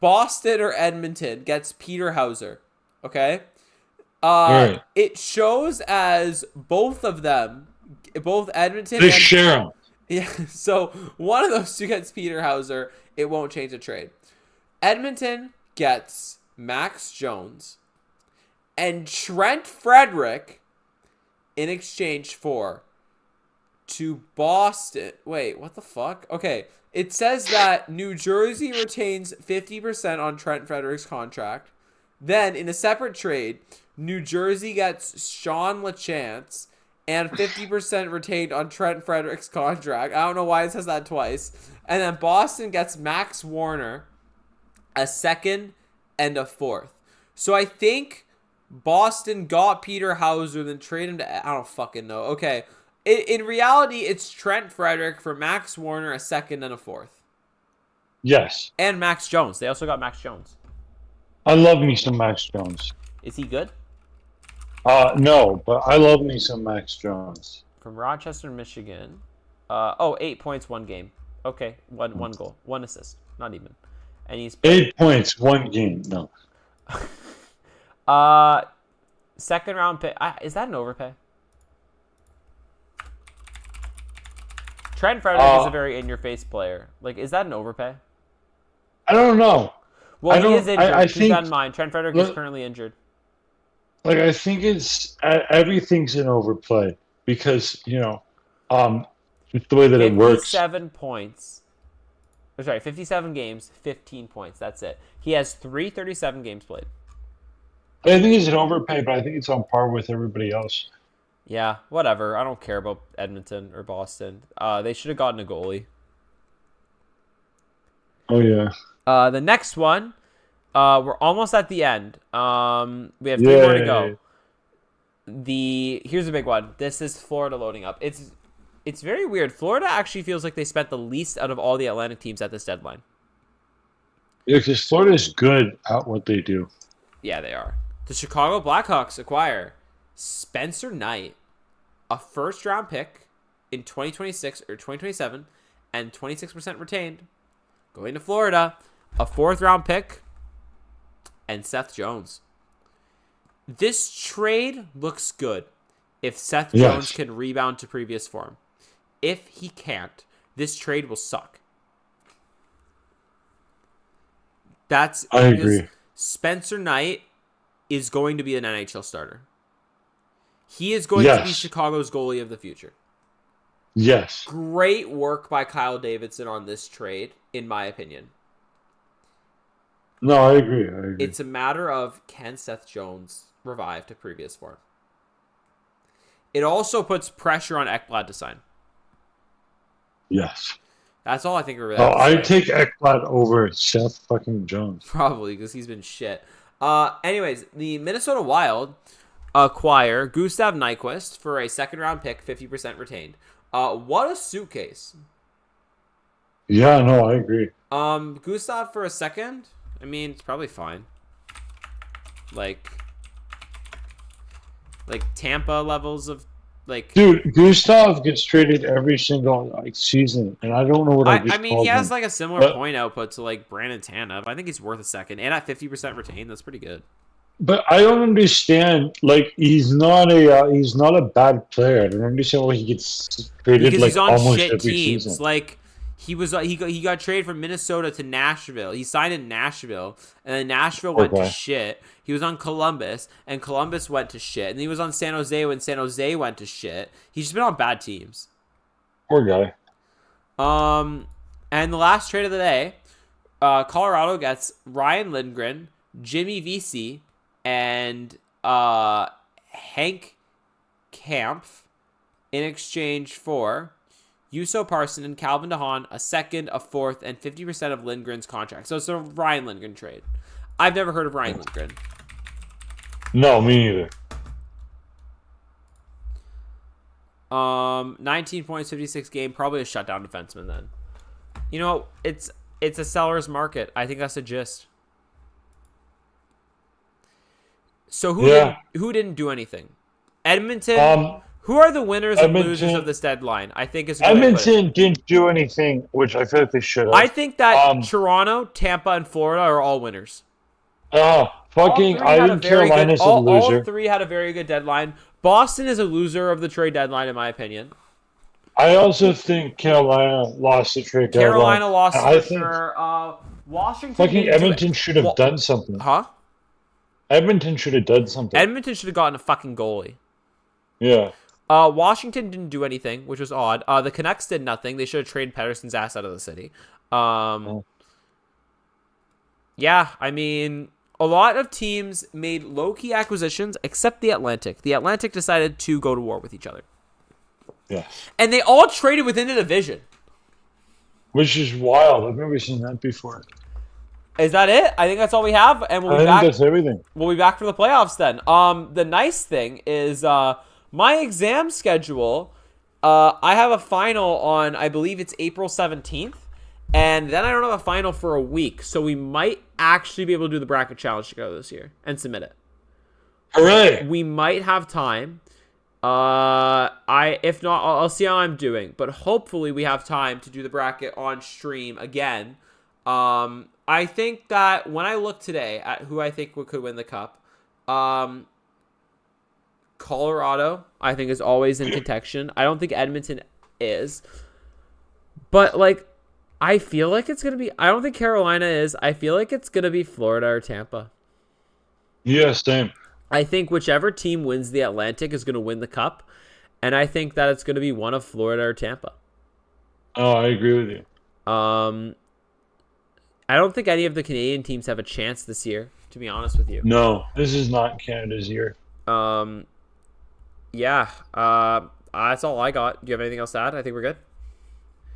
Boston or Edmonton gets Peter Hauser. Okay? Right. It shows as both of them, both Edmonton they share them. Yeah, so one of those 2 gets Peter Hauser, it won't change the trade. Edmonton gets Max Jones and Trent Frederick in exchange for to Boston. Wait, what the fuck? Okay, it says that New Jersey retains 50% on Trent Frederick's contract. Then, in a separate trade, New Jersey gets Sean LaChance and 50% retained on Trent Frederick's contract. I don't know why it says that twice. And then Boston gets Max Warner, a second, and a fourth. So I think Boston got Peter Hauser, then traded him to... I don't fucking know. Okay. In reality, it's Trent Frederick for Max Warner, a second, and a fourth. Yes. And Max Jones. They also got Max Jones. I love me some Max Jones. Is he good? No, but I love me some Max Jones. From Rochester, Michigan. 8 points, 1 game. Okay, one goal, 1 assist, not even. And he's 8 points, 1 game. No. Second round pick. Is that an overpay? Trent Frederick is a very in-your-face player. Like, is that an overpay? I don't know. Well, he is injured. Keep that in mind. Trent Frederick is currently injured. Like, I think everything's an overplay because, just the way that it works. 57 points. Sorry, 57 games, 15 points. That's it. He has 337 games played. I think it's an overpay, but I think it's on par with everybody else. Yeah, whatever. I don't care about Edmonton or Boston. They should have gotten a goalie. Oh, yeah. The next one, we're almost at the end. We have 3 more to go. Here's a big one. This is Florida loading up. It's very weird. Florida actually feels like they spent the least out of all the Atlantic teams at this deadline. Yeah, because Florida's good at what they do. Yeah, they are. The Chicago Blackhawks acquire Spencer Knight, a first-round pick in 2026 or 2027, and 26% retained. Going to Florida, a 4th-round pick, and Seth Jones. This trade looks good if Seth Jones can rebound to previous form. If he can't, this trade will suck. I agree. Spencer Knight is going to be an NHL starter. He is going to be Chicago's goalie of the future. Yes. Great work by Kyle Davidson on this trade, in my opinion. No, I agree. It's a matter of, can Seth Jones revive to previous form? It also puts pressure on Ekblad to sign. Yes. That's all I think. I'd take Ekblad over Seth fucking Jones. Probably, because he's been shit. Anyways, the Minnesota Wild acquire Gustav Nyquist for a 2nd-round pick, 50% retained. What a suitcase. Yeah, no, I agree. Gustav for a 2nd? I mean, it's probably fine. Like Tampa levels of Dude, Gustav gets traded every single season, and I don't know what I mean, he has a similar point output to Brandon Tanev. I think he's worth a 2nd, and at 50% retained, that's pretty good. But I don't understand. He's not a bad player. I don't understand why he gets traded because he's on almost shit every teams. season. He got traded from Minnesota to Nashville. He signed in Nashville, and then Nashville went to shit. He was on Columbus, and Columbus went to shit. And he was on San Jose when San Jose went to shit. He's just been on bad teams. Poor guy. And the last trade of the day, Colorado gets Ryan Lindgren, Jimmy Vesey, and Hank Kampf in exchange for Juuso Parson and Calvin DeHaan, a 2nd, a 4th, and 50% of Lindgren's contract. So it's a Ryan Lindgren trade. I've never heard of Ryan Lindgren. No, me neither. 19 points, 56 game, probably a shutdown defenseman then. It's a seller's market. I think that's the gist. So who didn't do anything? Edmonton. Who are the winners and losers of this deadline? I think is Edmonton didn't do anything, which I feel like they should have. I think that Toronto, Tampa, and Florida are all winners. Carolina's a loser. All 3 had a very good deadline. Boston is a loser of the trade deadline, in my opinion. I also think Carolina lost the trade deadline. Carolina lost I for think sure. Washington fucking didn't do it. Edmonton should have done something. Huh? Edmonton should have done something. Edmonton should have gotten a fucking goalie. Yeah. Washington didn't do anything, which was odd. The Canucks did nothing. They should have traded Pedersen's ass out of the city. Yeah, I mean, a lot of teams made low-key acquisitions, except the Atlantic. The Atlantic decided to go to war with each other. Yeah. And they all traded within the division. Which is wild. I've never seen that before. Is that it? I think that's all we have, and we'll I be think back. that's everything. We'll be back for the playoffs then. The nice thing is my exam schedule. I have a final on, I believe it's April 17th, and then I don't have a final for a week, so we might actually be able to do the bracket challenge together this year and submit it. Hooray! We might have time. If not, I'll see how I'm doing, but hopefully we have time to do the bracket on stream again. I think that when I look today at who I think could win the cup, Colorado, I think, is always in contention. I don't think Edmonton is. But, like, I feel like it's going to be... I don't think Carolina is. I feel like it's going to be Florida or Tampa. Yeah, same. I think whichever team wins the Atlantic is going to win the cup. And I think that it's going to be one of Florida or Tampa. Oh, I agree with you. I don't think any of the Canadian teams have a chance this year, to be honest with you. No, this is not Canada's year. Yeah. That's all I got. Do you have anything else to add? I think we're good.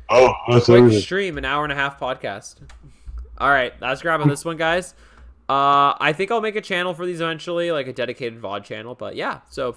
Oh, that's Quick everything. stream, an hour and a half podcast. All right, that's grab on this one, guys. I think I'll make a channel for these eventually, like a dedicated VOD channel. But yeah, so